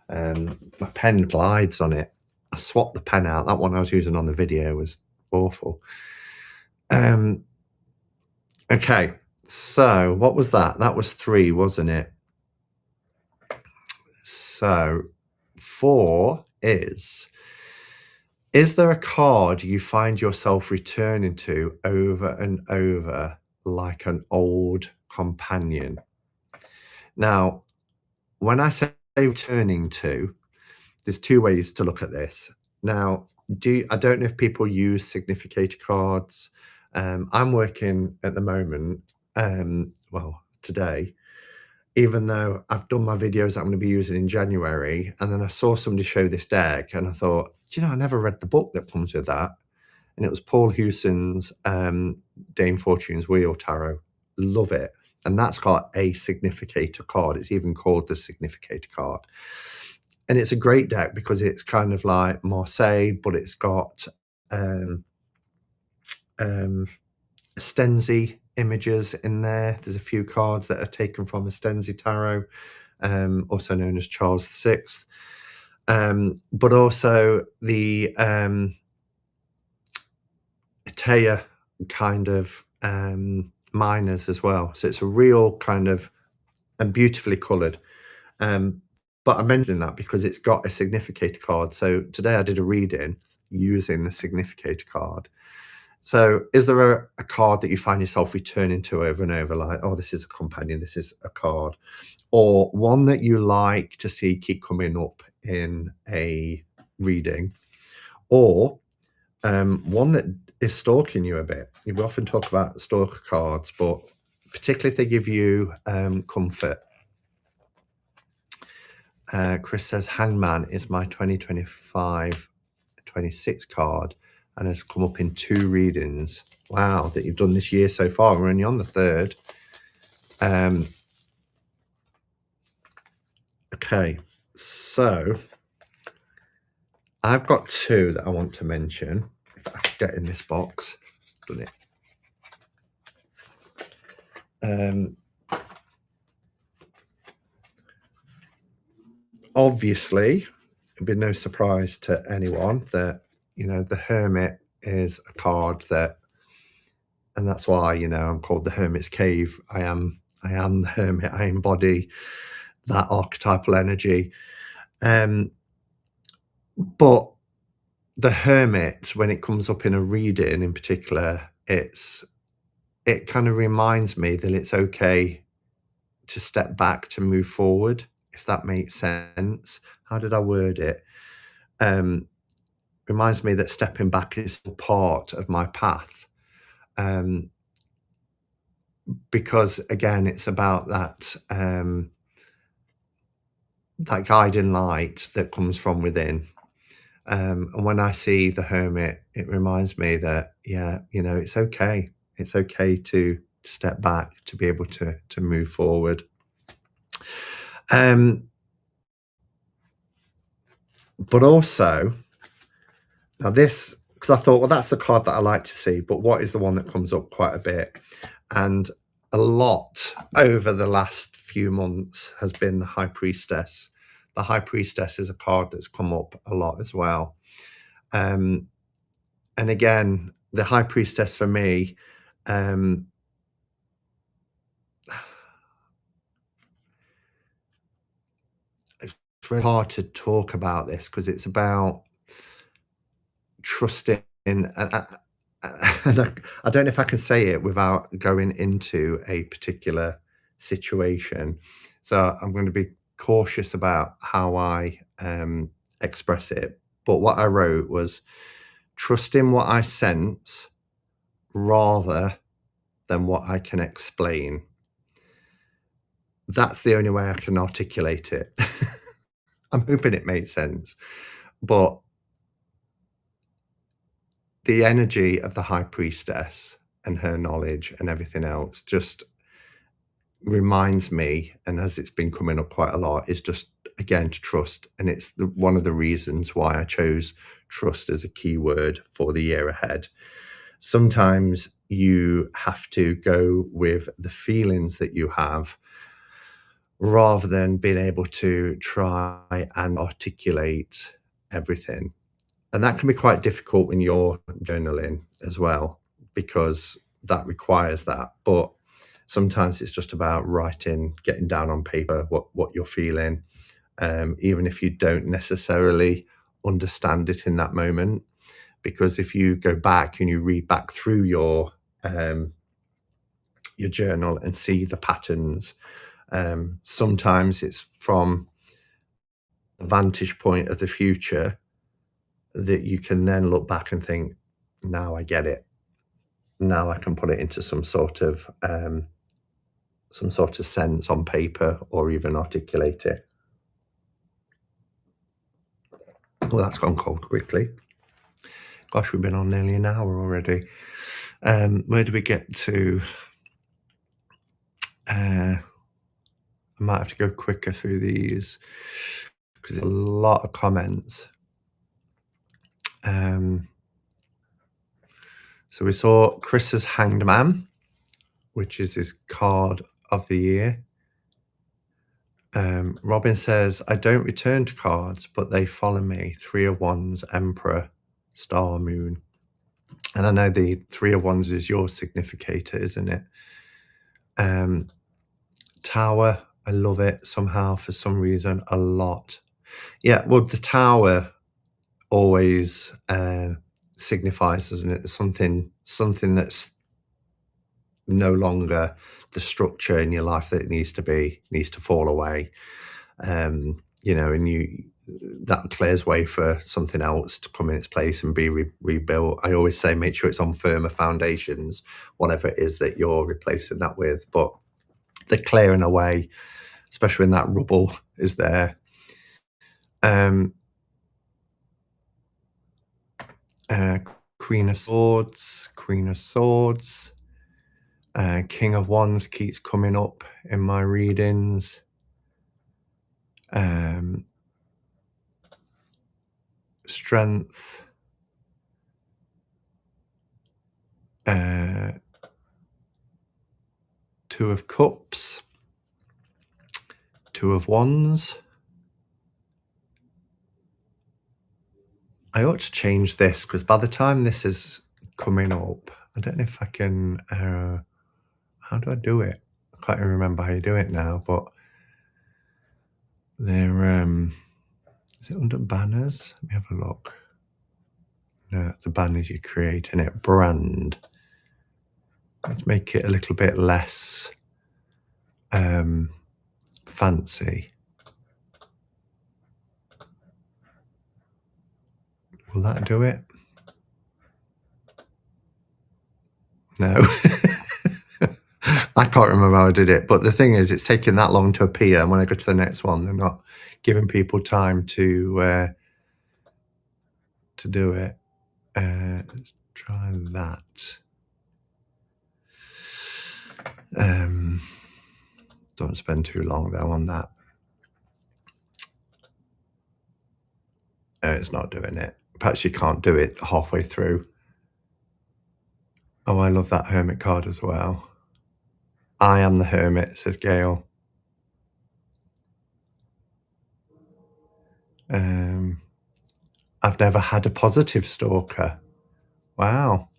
My pen glides on it. I swapped the pen out. That one I was using on the video was awful. Okay, so what was that? That was 3, wasn't it? So 4 is there a card you find yourself returning to over and over like an old companion? Now, when I say returning to, there's two ways to look at this. Now, I don't know if people use significator cards. I'm working at the moment, well, today, even though I've done my videos that I'm going to be using in January, and then I saw somebody show this deck, and I thought, do you know, I never read the book that comes with that. And it was Paul Hewson's Dame Fortune's Wheel Tarot. Love it. And that's got a significator card. It's even called the significator card. And it's a great deck because it's kind of like Marseille, but it's got Stenzi images in there. There's a few cards that are taken from Stenzi Tarot, also known as Charles VI. But also the Atea kind of miners as well. So it's a real kind of, and beautifully coloured. But I mentioned that because it's got a significator card. So today I did a reading using the significator card. So is there a card that you find yourself returning to over and over, like, oh, this is a companion, this is a card, or one that you like to see keep coming up in a reading, or one that is stalking you a bit? We often talk about stalker cards, but particularly if they give you comfort. Chris says, Hangman is my 2025-26 card and has come up in 2 readings. Wow, that you've done this year so far. We're only on the 3rd. Okay, so I've got 2 that I want to mention. If I could get in this box, done it. Obviously, it'd be no surprise to anyone that, you know, the Hermit is a card that, and that's why, you know, I'm called the Hermit's Cave. I am the Hermit. I embody that archetypal energy. But the Hermit, when it comes up in a reading in particular, it kind of reminds me that it's okay to step back to move forward, if that makes sense. How did I word it? Reminds me that stepping back is part of my path. Because again, it's about that that guiding light that comes from within. And when I see the Hermit, it reminds me that, yeah, you know, it's okay. It's okay to step back, to be able to move forward. But also, now this, because I thought, well, that's the card that I like to see, but what is the one that comes up quite a bit? And a lot over the last few months has been the High Priestess. The High Priestess is a card that's come up a lot as well. And again, the High Priestess for me, it's really hard to talk about this because it's about trusting, and I don't know if I can say it without going into a particular situation. So I'm going to be cautious about how I express it. But what I wrote was trusting what I sense rather than what I can explain. That's the only way I can articulate it. I'm hoping it makes sense. But the energy of the High Priestess and her knowledge and everything else just reminds me, and as it's been coming up quite a lot, is just, again, to trust. And it's one of the reasons why I chose trust as a key word for the year ahead. Sometimes you have to go with the feelings that you have rather than being able to try and articulate everything. And that can be quite difficult when you're journaling as well, because that requires that. But sometimes it's just about writing, getting down on paper what you're feeling, even if you don't necessarily understand it in that moment. Because if you go back and you read back through your journal and see the patterns, Sometimes it's from the vantage point of the future that you can then look back and think, now I get it. Now I can put it into some sort of sense on paper or even articulate it. Well, that's gone cold quickly. Gosh, we've been on nearly an hour already. Where do we get to? I might have to go quicker through these because there's a lot of comments. So we saw Chris's Hanged Man, which is his card of the year. Robin says, I don't return to cards, but they follow me. 3 of Wands, Emperor, Star, Moon. And I know the 3 of Wands is your significator, isn't it? Tower, I love it somehow, for some reason, a lot. Yeah, well, the Tower always signifies, doesn't it, something that's no longer the structure in your life that it needs to fall away. You know, and that clears way for something else to come in its place and be rebuilt. I always say make sure it's on firmer foundations, whatever it is that you're replacing that with. But the clearing away, especially when that rubble is there. Queen of Swords, King of Wands keeps coming up in my readings. Strength. Two of Cups. 2 of Wands. I ought to change this because by the time this is coming up, I don't know if I can. How do I do it? I can't even remember how you do it now, but they're. Is it under banners? Let me have a look. No, it's the banners you create in it. Brand. Let's make it a little bit less fancy. Will that do it? No. I can't remember how I did it. But the thing is, it's taking that long to appear. And when I go to the next one, they're not giving people time to do it. Let's try that. Don't spend too long though on that. It's not doing it. Perhaps you can't do it halfway through. Oh, I love that Hermit card as well. I am the Hermit, says Gail. I've never had a positive stalker. Wow.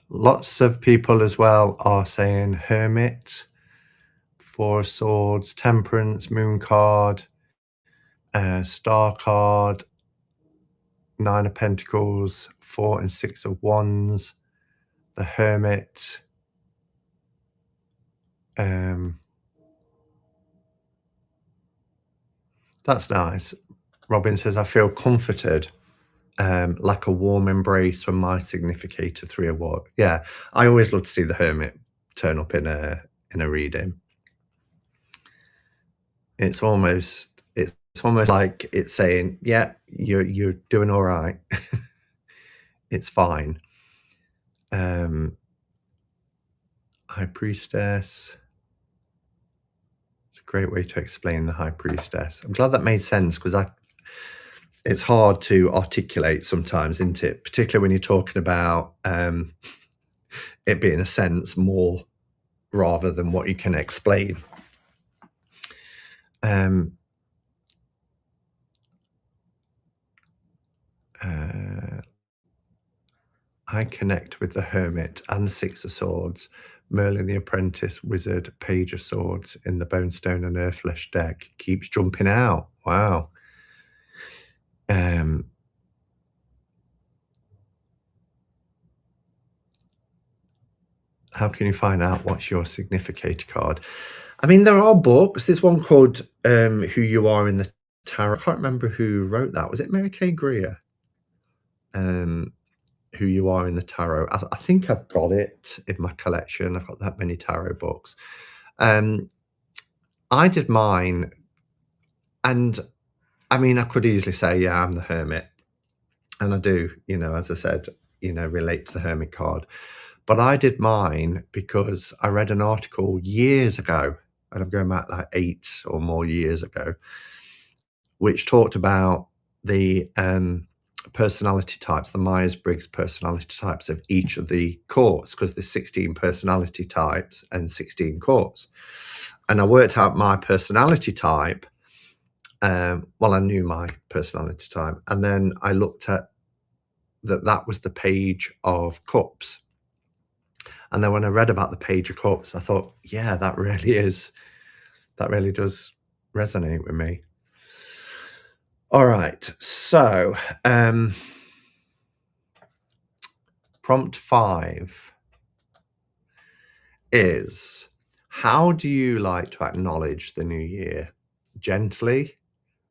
Lots of people as well are saying Hermit, 4 of Swords, Temperance, Moon card, Star card, 9 of Pentacles, 4 and 6 of Wands, the Hermit. That's nice. Robin says, I feel comforted, like a warm embrace from my significator 3 of Wands. Yeah, I always love to see the Hermit turn up in a reading. It's almost like it's saying, yeah, you're doing all right. It's fine. High Priestess. It's a great way to explain the High Priestess. I'm glad that made sense because it's hard to articulate sometimes, isn't it? Particularly when you're talking about it being a sense more rather than what you can explain. I connect with the Hermit and the 6 of Swords, Merlin the Apprentice, Wizard, Page of Swords in the Bonestone and Earthflesh deck. Keeps jumping out. Wow. How can you find out what's your significator card? I mean, there are books. There's one called Who You Are in the Tarot. I can't remember who wrote that. Was it Mary Kay Greer? Who You Are in the Tarot. I think I've got it in my collection. I've got that many tarot books. I did mine, and I mean, I could easily say, yeah, I'm the Hermit. And I do, as I said, relate to the Hermit card. But I did mine because I read an article years ago, and I'm going back like 8 or more years ago, which talked about the personality types, the Myers-Briggs personality types of each of the courts, because there's 16 personality types and 16 courts. And I worked out my personality type. Well, I knew my personality type. And then I looked at that was the Page of Cups. And then when I read about the Page of Cups, I thought, yeah, that really does resonate with me. All right, so prompt 5 is, how do you like to acknowledge the new year? Gently,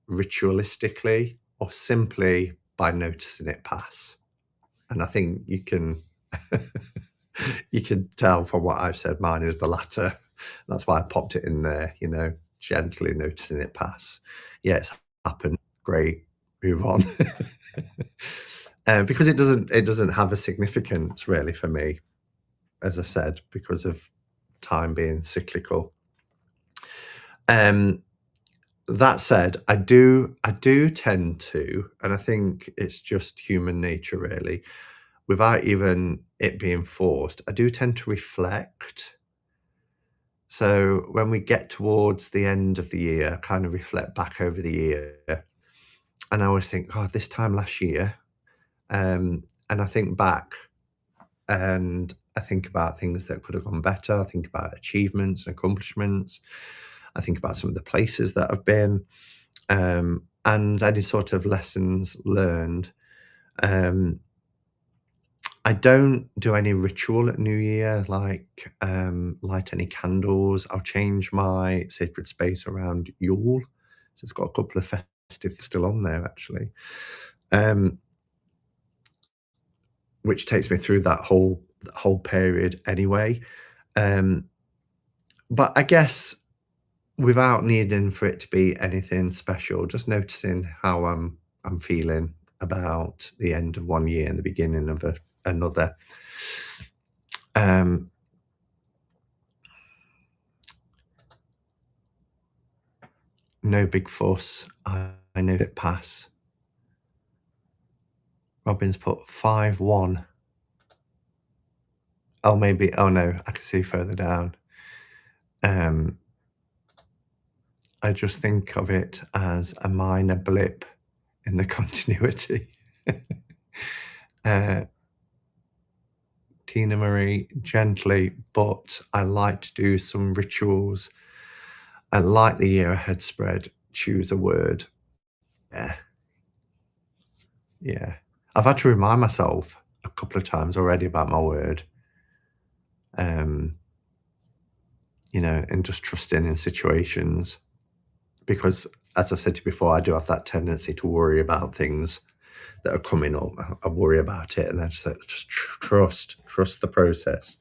ritualistically, or simply by noticing it pass? And I think you can you can tell from what I've said, mine is the latter. That's why I popped it in there, gently noticing it pass. Yeah, it's happened. Great. Move on. Because it doesn't have a significance really for me, as I've said, because of time being cyclical. That said, I do tend to, and I think it's just human nature really, without even it being forced, I do tend to reflect. So when we get towards the end of the year, I kind of reflect back over the year, and I always think, oh, this time last year, and I think back, and I think about things that could have gone better. I think about achievements and accomplishments. I think about some of the places that I've been, and any sort of lessons learned. I don't do any ritual at New Year, like light any candles. I'll change my sacred space around Yule. So it's got a couple of festive still on there, actually, which takes me through that whole period anyway. But I guess without needing for it to be anything special, just noticing how I'm feeling about the end of one year and the beginning of another. No big fuss. I know it pass. Robin's put 5-1. Oh, maybe. Oh no, I can see further down. I just think of it as a minor blip in the continuity. Tina Marie, gently, but I like to do some rituals. I like the year ahead spread. Choose a word. Yeah. I've had to remind myself a couple of times already about my word. And just trusting in situations, because as I've said to you before, I do have that tendency to worry about things that are coming up. I worry about it, and then just trust the process.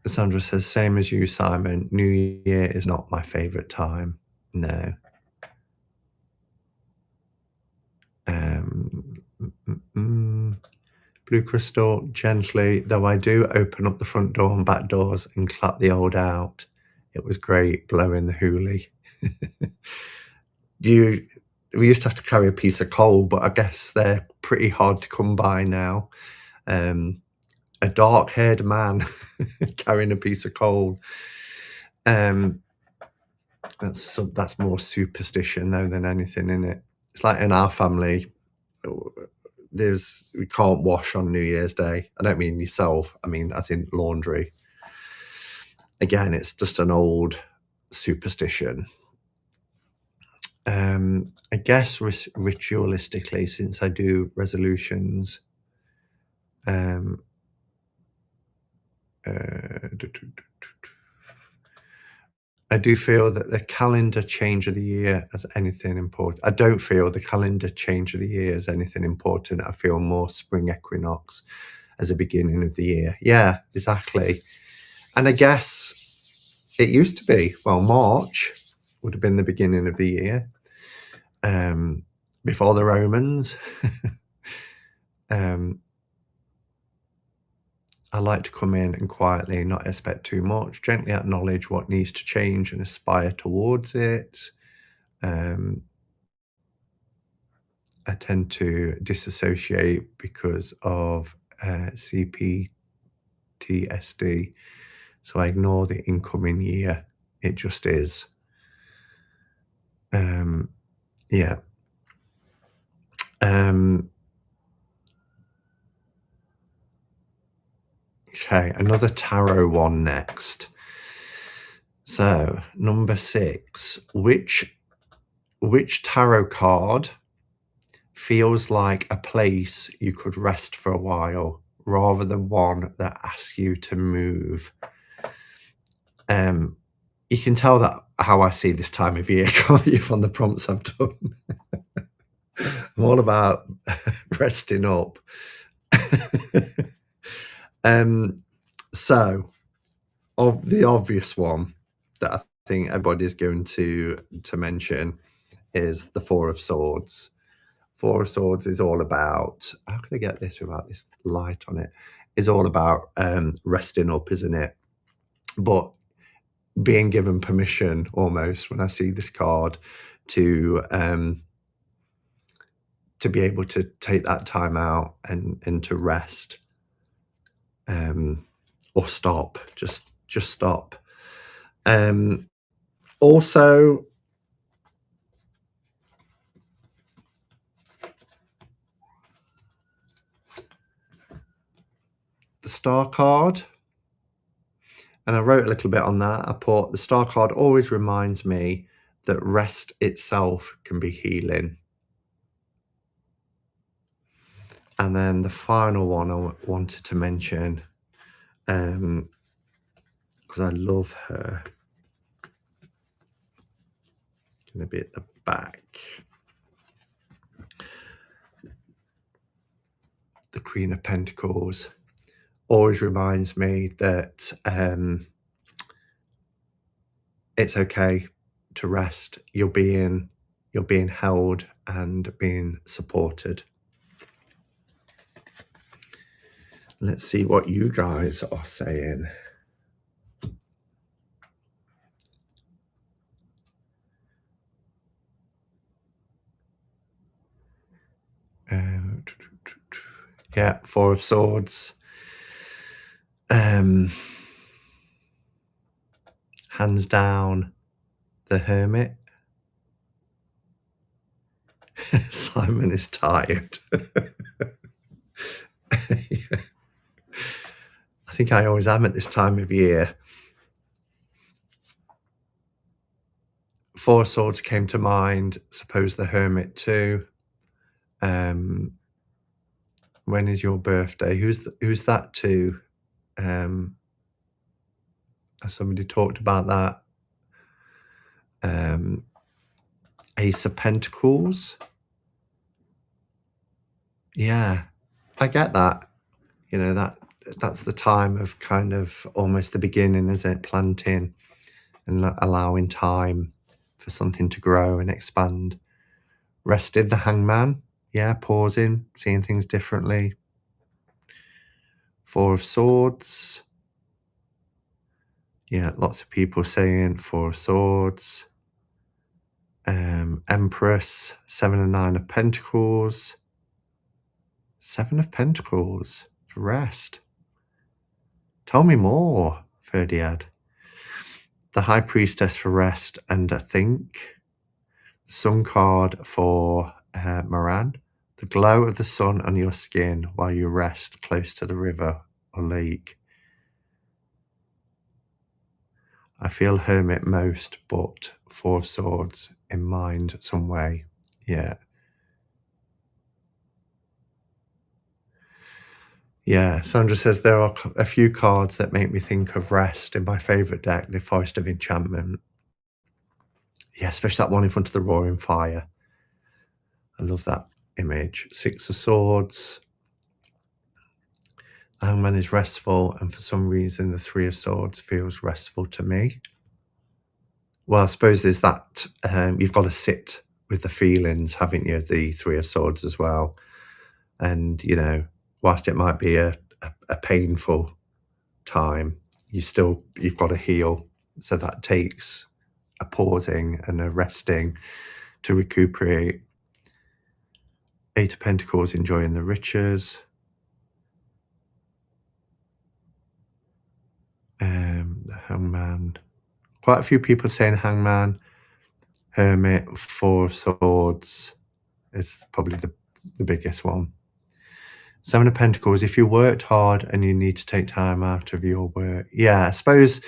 Sandra says, same as you, Simon. New Year is not my favorite time. No. Blue Crystal, gently, though I do open up the front door and back doors and clap the old out. It was great blowing the hoolie. We used to have to carry a piece of coal, but I guess they're pretty hard to come by now. A dark-haired man carrying a piece of coal. That's more superstition though than anything in it. It's like in our family, we can't wash on New Year's Day. I don't mean yourself. I mean as in laundry. Again, it's just an old superstition. I guess ritualistically, since I do resolutions, I do feel that the calendar change of the year as anything important. I don't feel the calendar change of the year as anything important. I feel more spring equinox as a beginning of the year. Yeah, exactly. And I guess it used to be, well, March would have been the beginning of the year, before the Romans. I like to come in and quietly not expect too much, gently acknowledge what needs to change and aspire towards it. I tend to disassociate because of CPTSD. So I ignore the incoming year. It just is. Yeah. Okay, another tarot one next. So number 6, which tarot card feels like a place you could rest for a while rather than one that asks you to move? You can tell that how I see this time of year, can't you, from the prompts I've done? I'm all about resting up. So, of the obvious one that I think everybody's going to mention is the Four of Swords. Four of Swords is all about, how can I get this without this light on it? Is all about resting up, isn't it? But being given permission almost when I see this card to be able to take that time out and to rest, or stop, just stop. Also, the Star card, and I wrote a little bit on that. I put, the Star card always reminds me that rest itself can be healing. And then the final one I wanted to mention, because I love her, going to be at the back. The Queen of Pentacles always reminds me that it's okay to rest. You're being held and being supported. Let's see what you guys are saying. Yeah, Four of Swords. Hands down, the Hermit. Simon is tired. Yeah. I think I always am at this time of year. Four of Swords came to mind. Suppose the Hermit too. When is your birthday? Who's that to? Somebody talked about that. Ace of Pentacles. Yeah, I get that. You know, that's the time of kind of almost the beginning, isn't it? Planting and allowing time for something to grow and expand. Rested, the Hangman. Yeah, pausing, seeing things differently. Four of Swords. Yeah, lots of people saying Four of Swords. Empress, Seven and Nine of Pentacles. Seven of Pentacles for rest. Tell me more, Ferdiad. The High Priestess for rest, and I think the Sun card for Moran. The glow of the sun on your skin while you rest close to the river or lake. I feel Hermit most, but Four of Swords in mind some way. Yeah. Yeah, Sandra says there are a few cards that make me think of rest in my favourite deck, the Forest of Enchantment. Yeah, especially that one in front of the Roaring Fire. I love that image. Six of Swords. Hangman is restful, and for some reason the Three of Swords feels restful to me. Well, I suppose there's that, you've got to sit with the feelings, haven't you? The Three of Swords as well. And, you know, whilst it might be a painful time, you've got to heal. So that takes a pausing and a resting to recuperate. Eight of Pentacles, enjoying the riches. The Hangman. Quite a few people saying Hangman. Hermit, Four of Swords is probably the biggest one. Seven of Pentacles, if you worked hard and you need to take time out of your work. Yeah, I suppose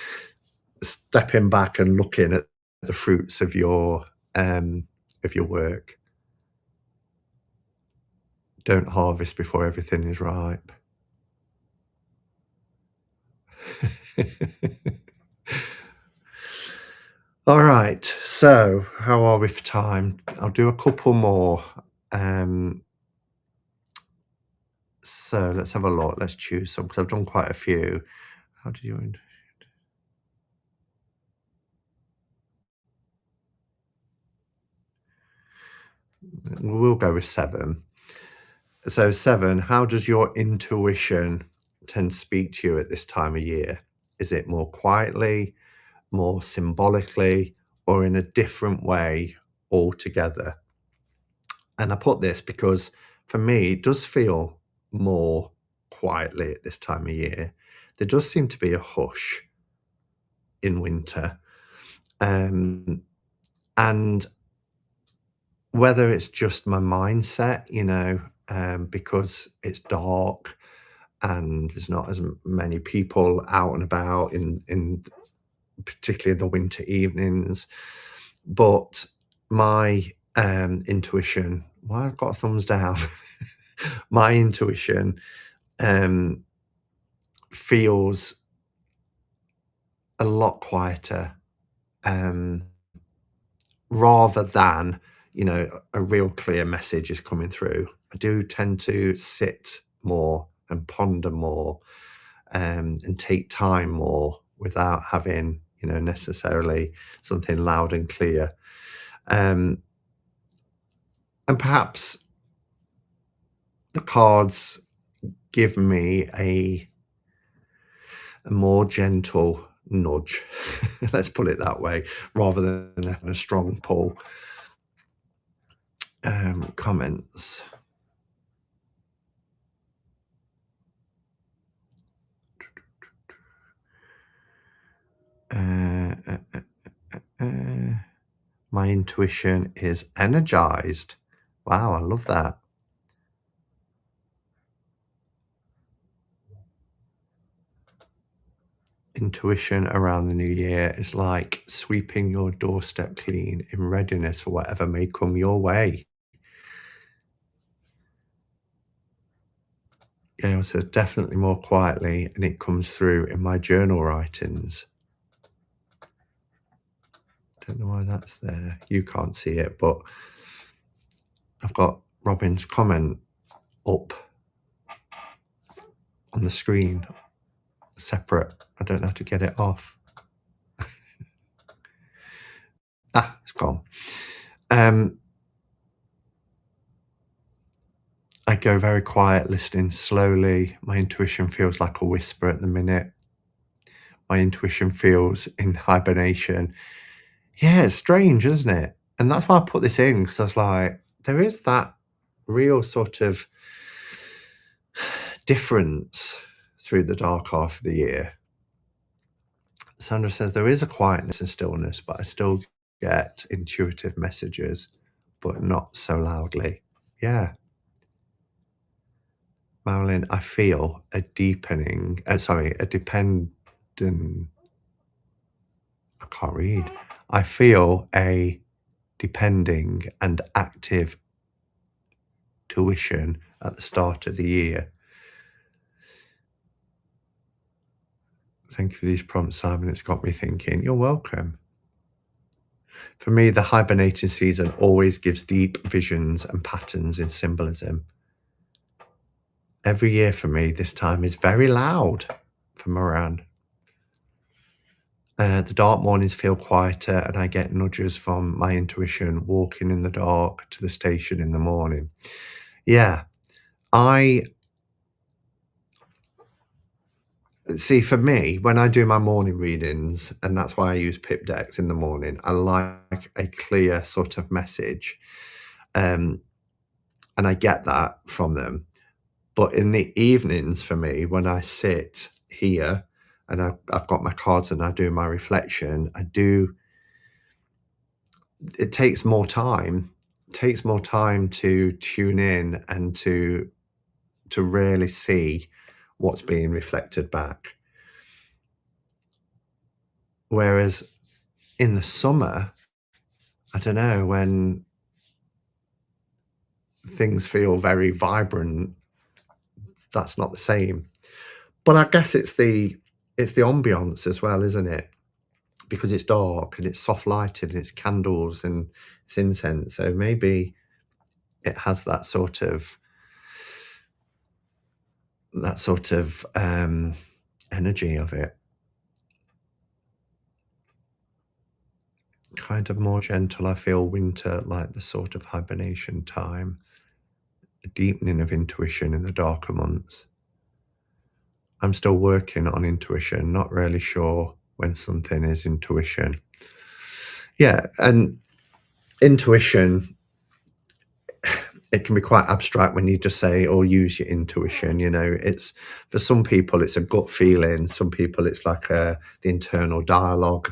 stepping back and looking at the fruits of your work. Don't harvest before everything is ripe. All right, so how are we for time? I'll do a couple more. So let's have a look. Let's choose some, because I've done quite a few. How did you... We'll go with 7. So 7, how does your intuition tend to speak to you at this time of year? Is it more quietly, more symbolically, or in a different way altogether? And I put this because for me, it does feel more quietly at this time of year. There does seem to be a hush in winter. And whether it's just my mindset, you know, because it's dark and there's not as many people out and about in particularly the winter evenings, but my intuition, well, I've got a thumbs down. My intuition feels a lot quieter, rather than, you know, a real clear message is coming through. I do tend to sit more and ponder more, and take time more without having, you know, necessarily something loud and clear. And perhaps the cards give me a more gentle nudge, let's put it that way, rather than a strong pull. Comments. My intuition is energized. Wow, I love that. Intuition around the new year is like sweeping your doorstep clean in readiness for whatever may come your way. Gail says definitely more quietly, and it comes through in my journal writings. Don't know why that's there. You can't see it, but I've got Robin's comment up on the screen, separate. I don't know how to get it off. It's gone. I go very quiet, listening slowly. My intuition feels like a whisper at the minute. My intuition feels in hibernation. Yeah, it's strange, isn't it? And that's why I put this in, because I was like, there is that real sort of difference through the dark half of the year. Sandra says there is a quietness and stillness, but I still get intuitive messages, but not so loudly. Yeah. Marilyn, I feel a dependent, I can't read. I feel a depending and active tuition at the start of the year. Thank you for these prompts, Simon. It's got me thinking. You're welcome. For me, the hibernating season always gives deep visions and patterns in symbolism. Every year for me, this time is very loud for Moran. The dark mornings feel quieter and I get nudges from my intuition walking in the dark to the station in the morning. Yeah, I see, for me, when I do my morning readings, and that's why I use pip decks in the morning, I like a clear sort of message. And I get that from them. But in the evenings for me, when I sit here and I've got my cards and I do my reflection, it takes more time. It takes more time to tune in and to really see what's being reflected back. Whereas in the summer, I don't know, when things feel very vibrant, that's not the same. But I guess it's the ambience as well, isn't it? Because it's dark and it's soft lighted and it's candles and it's incense. So maybe it has that sort of energy of it. Kind of more gentle. I feel winter like the sort of hibernation time, a deepening of intuition in the darker months. I'm still working on intuition, not really sure when something is intuition. Yeah, and intuition, it can be quite abstract when you just say, or use your intuition, you know. It's, for some people, it's a gut feeling. Some people, it's like the internal dialogue.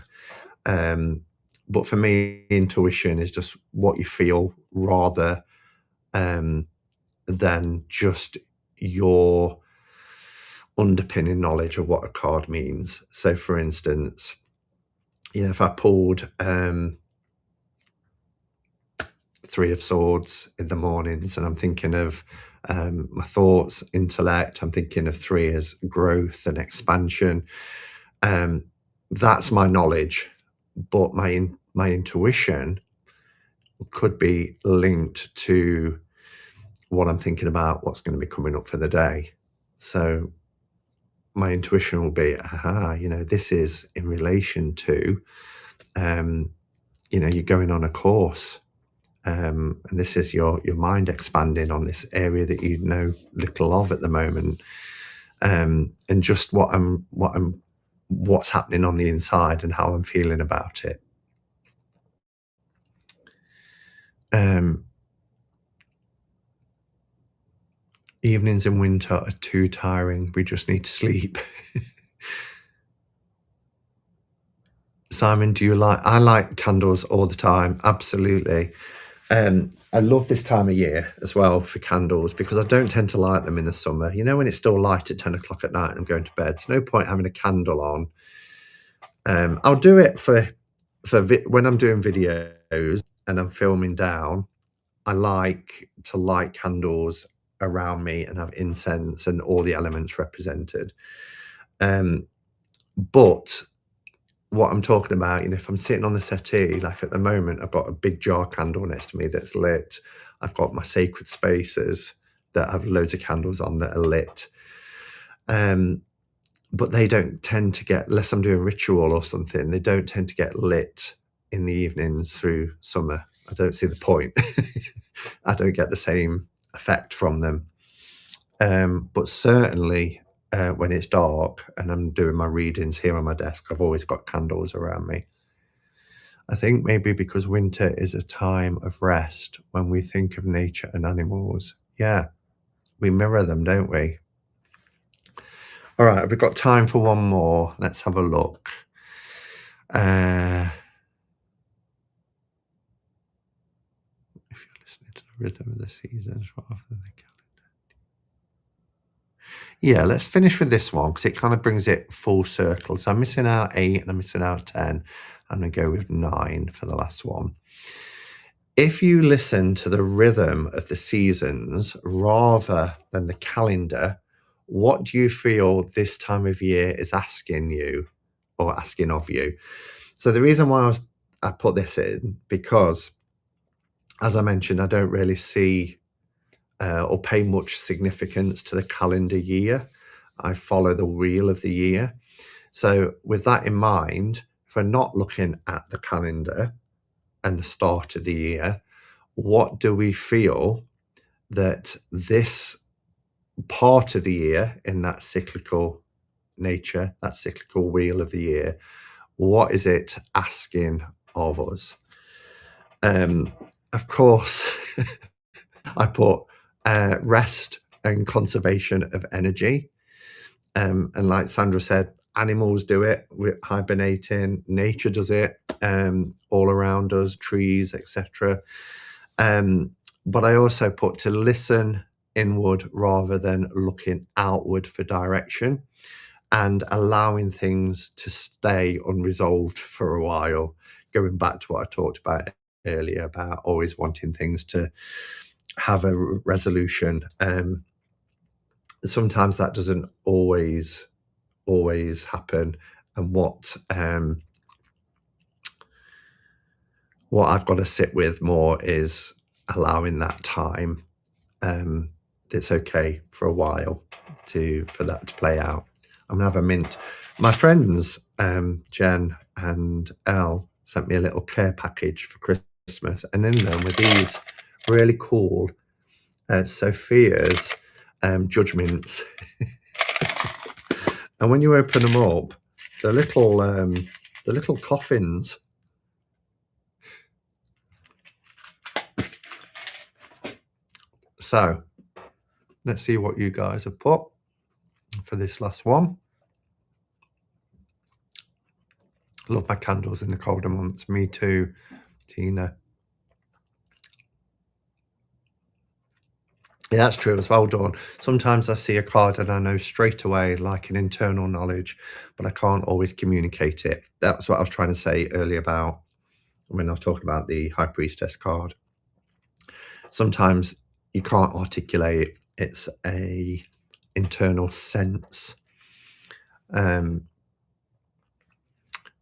But for me, intuition is just what you feel rather than just your underpinning knowledge of what a card means. So for instance, you know, if I pulled Three of Swords in the mornings and I'm thinking of my thoughts, intellect, I'm thinking of three as growth and expansion. That's my knowledge, but my intuition could be linked to what I'm thinking about, what's going to be coming up for the day. So my intuition will be, you know, this is in relation to, you know, you're going on a course, and this is your mind expanding on this area that you know little of at the moment, and just what's happening on the inside and how I'm feeling about it. Evenings in winter are too tiring. We just need to sleep. Simon, do you like? I like candles all the time. Absolutely. I love this time of year as well for candles because I don't tend to light them in the summer. You know, when it's still light at 10 o'clock at night and I'm going to bed, there's no point having a candle on. I'll do it for when I'm doing videos and I'm filming down. I like to light candles around me and have incense and all the elements represented. But what I'm talking about, you know, if I'm sitting on the settee, like at the moment, I've got a big jar candle next to me that's lit. I've got my sacred spaces that have loads of candles on that are lit. But they don't tend to get, unless I'm doing ritual or something, they don't tend to get lit in the evenings through summer. I don't see the point. I don't get the same effect from them. But certainly when it's dark and I'm doing my readings here on my desk, I've always got candles around me. I think maybe because winter is a time of rest when we think of nature and animals. Yeah, we mirror them, don't we? All right, we've got time for one more. Let's have a look. If you're listening to the rhythm of the seasons rather than the calendar. Yeah, let's finish with this one because it kind of brings it full circle. So I'm missing out 8 and I'm missing out 10. I'm going to go with 9 for the last one. If you listen to the rhythm of the seasons rather than the calendar, what do you feel this time of year is asking you or asking of you? So the reason why I put this in, because as I mentioned, I don't really see or pay much significance to the calendar year. I follow the wheel of the year. So with that in mind, if we're not looking at the calendar and the start of the year, what do we feel that this part of the year in that cyclical nature, that cyclical wheel of the year, what is it asking of us? Of course, I put rest and conservation of energy. And like Sandra said, animals do it with hibernating, nature does it all around us, trees, etc. But I also put to listen inward rather than looking outward for direction, and allowing things to stay unresolved for a while, going back to what I talked about earlier about always wanting things to have a resolution. Sometimes that doesn't always happen, and what I've got to sit with more is allowing that time. It's okay for a while for that to play out. I'm gonna have a mint. My friends Jen and Elle sent me a little care package for Christmas, and in them were these really cool Sophia's judgments. And when you open them up, the little coffins. So let's see what you guys have put for this last one. Love my candles in the colder months. Me too, Tina. Yeah, that's true. It's well done. Sometimes I see a card and I know straight away, like an internal knowledge, but I can't always communicate it. That's what I was trying to say earlier about when I was talking about the High Priestess card. Sometimes you can't articulate it. It's a internal sense.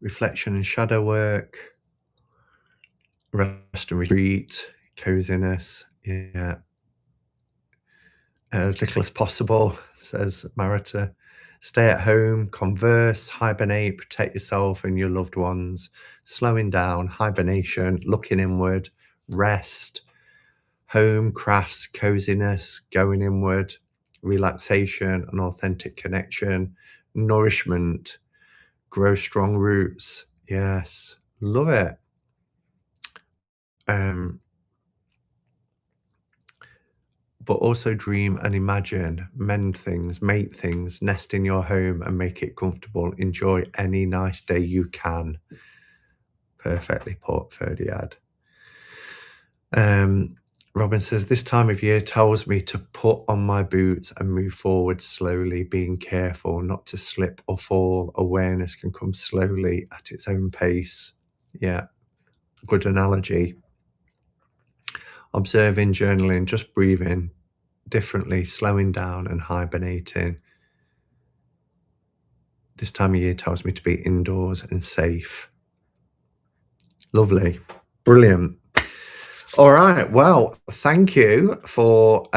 Reflection and shadow work, rest and retreat, coziness. Yeah. As little as possible, says Marita. Stay at home, converse, hibernate, protect yourself and your loved ones. Slowing down, hibernation, looking inward, rest, home, crafts, coziness, going inward, relaxation, an authentic connection, nourishment, grow strong roots. Yes, love it. But also dream and imagine, mend things, make things, nest in your home and make it comfortable. Enjoy any nice day you can. Perfectly put, Ferdiad. Robin says, this time of year tells me to put on my boots and move forward slowly, being careful not to slip or fall. Awareness can come slowly at its own pace. Yeah, good analogy. Observing, journaling, just breathing differently, slowing down and hibernating. This time of year tells me to be indoors and safe. Lovely. Brilliant. All right. Well, thank you for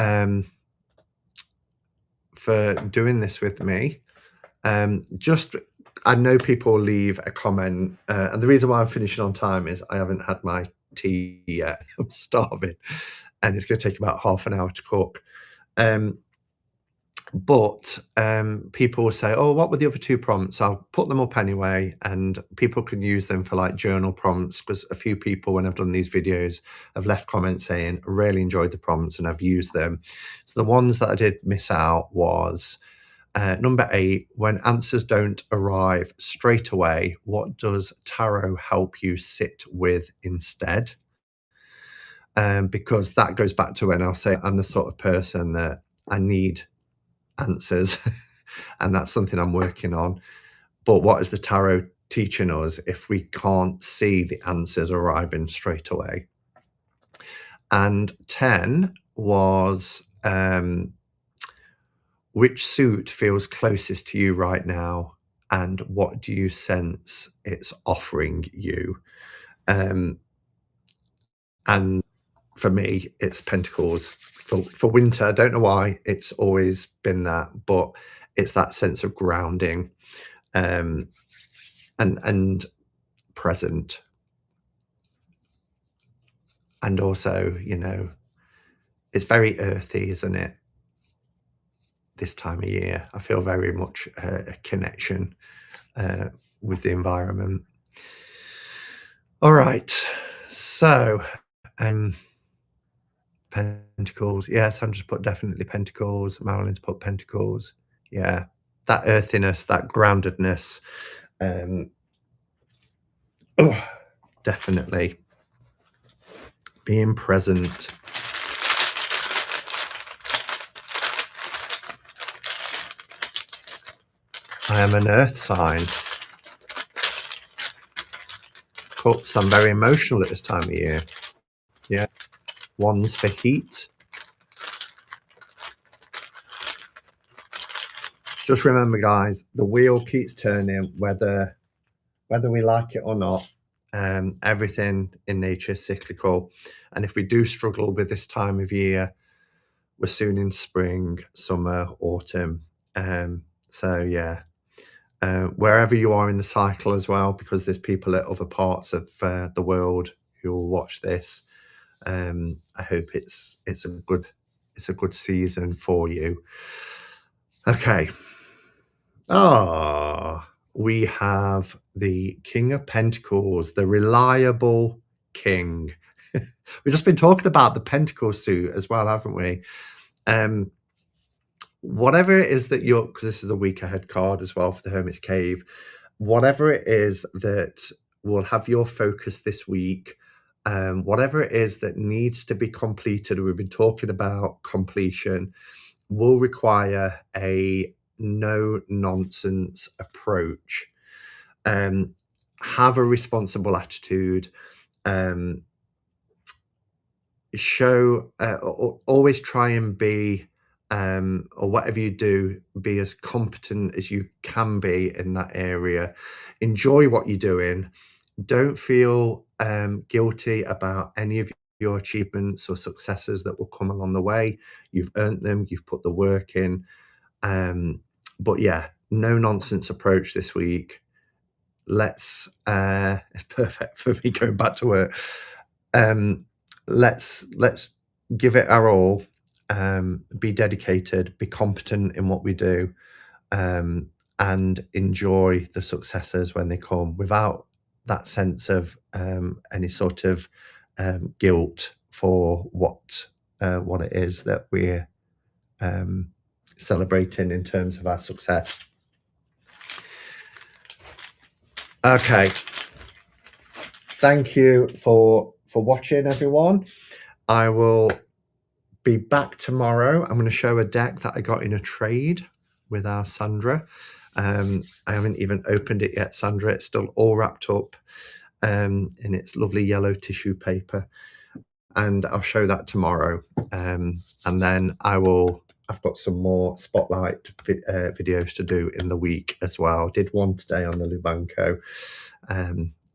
doing this with me. I know people leave a comment, and the reason why I'm finishing on time is I haven't had my tea yet. I'm starving, and it's going to take about half an hour to cook. But people will say, oh, what were the other two prompts? I'll put them up anyway, and people can use them for like journal prompts, because a few people, when I've done these videos, have left comments saying, I really enjoyed the prompts and I've used them. So the ones that I did miss out was number 8, when answers don't arrive straight away, what does tarot help you sit with instead? Because that goes back to when I'll say I'm the sort of person that I need answers and that's something I'm working on. But what is the tarot teaching us if we can't see the answers arriving straight away? And 10 was which suit feels closest to you right now, and what do you sense it's offering you? And for me, it's Pentacles. For winter, I don't know why, it's always been that, but it's that sense of grounding, and present. And also, you know, it's very earthy, isn't it? This time of year, I feel very much a connection with the environment. All right, so Pentacles. Yeah, Sandra's put definitely Pentacles. Marilyn's put Pentacles. Yeah, that earthiness, that groundedness. Oh, definitely being present. I am an earth sign. Cups, I'm very emotional at this time of year. Yeah. Wands for heat. Just remember, guys, the wheel keeps turning, whether we like it or not. Everything in nature is cyclical. And if we do struggle with this time of year, we're soon in spring, summer, autumn. So yeah, wherever you are in the cycle as well, because there's people at other parts of the world who will watch this. I hope it's a good season for you. Okay. We have the King of Pentacles, the reliable king. We've just been talking about the Pentacle suit as well, haven't we? Whatever it is that you're, because this is the week ahead card as well for the Hermit's Cave, whatever it is that will have your focus this week, whatever it is that needs to be completed, we've been talking about completion, will require a no-nonsense approach. Have a responsible attitude. Always try and be, or whatever you do, be as competent as you can be in that area. Enjoy what you're doing. Don't feel guilty about any of your achievements or successes that will come along the way. You've earned them. You've put the work in. But yeah, no nonsense approach this week. It's perfect for me going back to work. Let's give it our all. Be dedicated, be competent in what we do, and enjoy the successes when they come without that sense of any sort of guilt for what it is that we're celebrating in terms of our success. Okay. Thank you for watching, everyone. I will be back tomorrow. I'm going to show a deck that I got in a trade with our Sandra. I haven't even opened it yet, Sandra. It's still all wrapped up in its lovely yellow tissue paper. And I'll show that tomorrow. And then I've got some more spotlight videos to do in the week as well. Did one today on the Lubanco.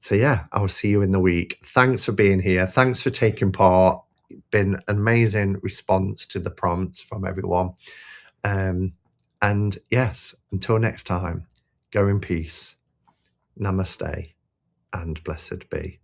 So yeah, I'll see you in the week. Thanks for being here. Thanks for taking part. Been an amazing response to the prompts from everyone. And yes, until next time, go in peace. Namaste and blessed be.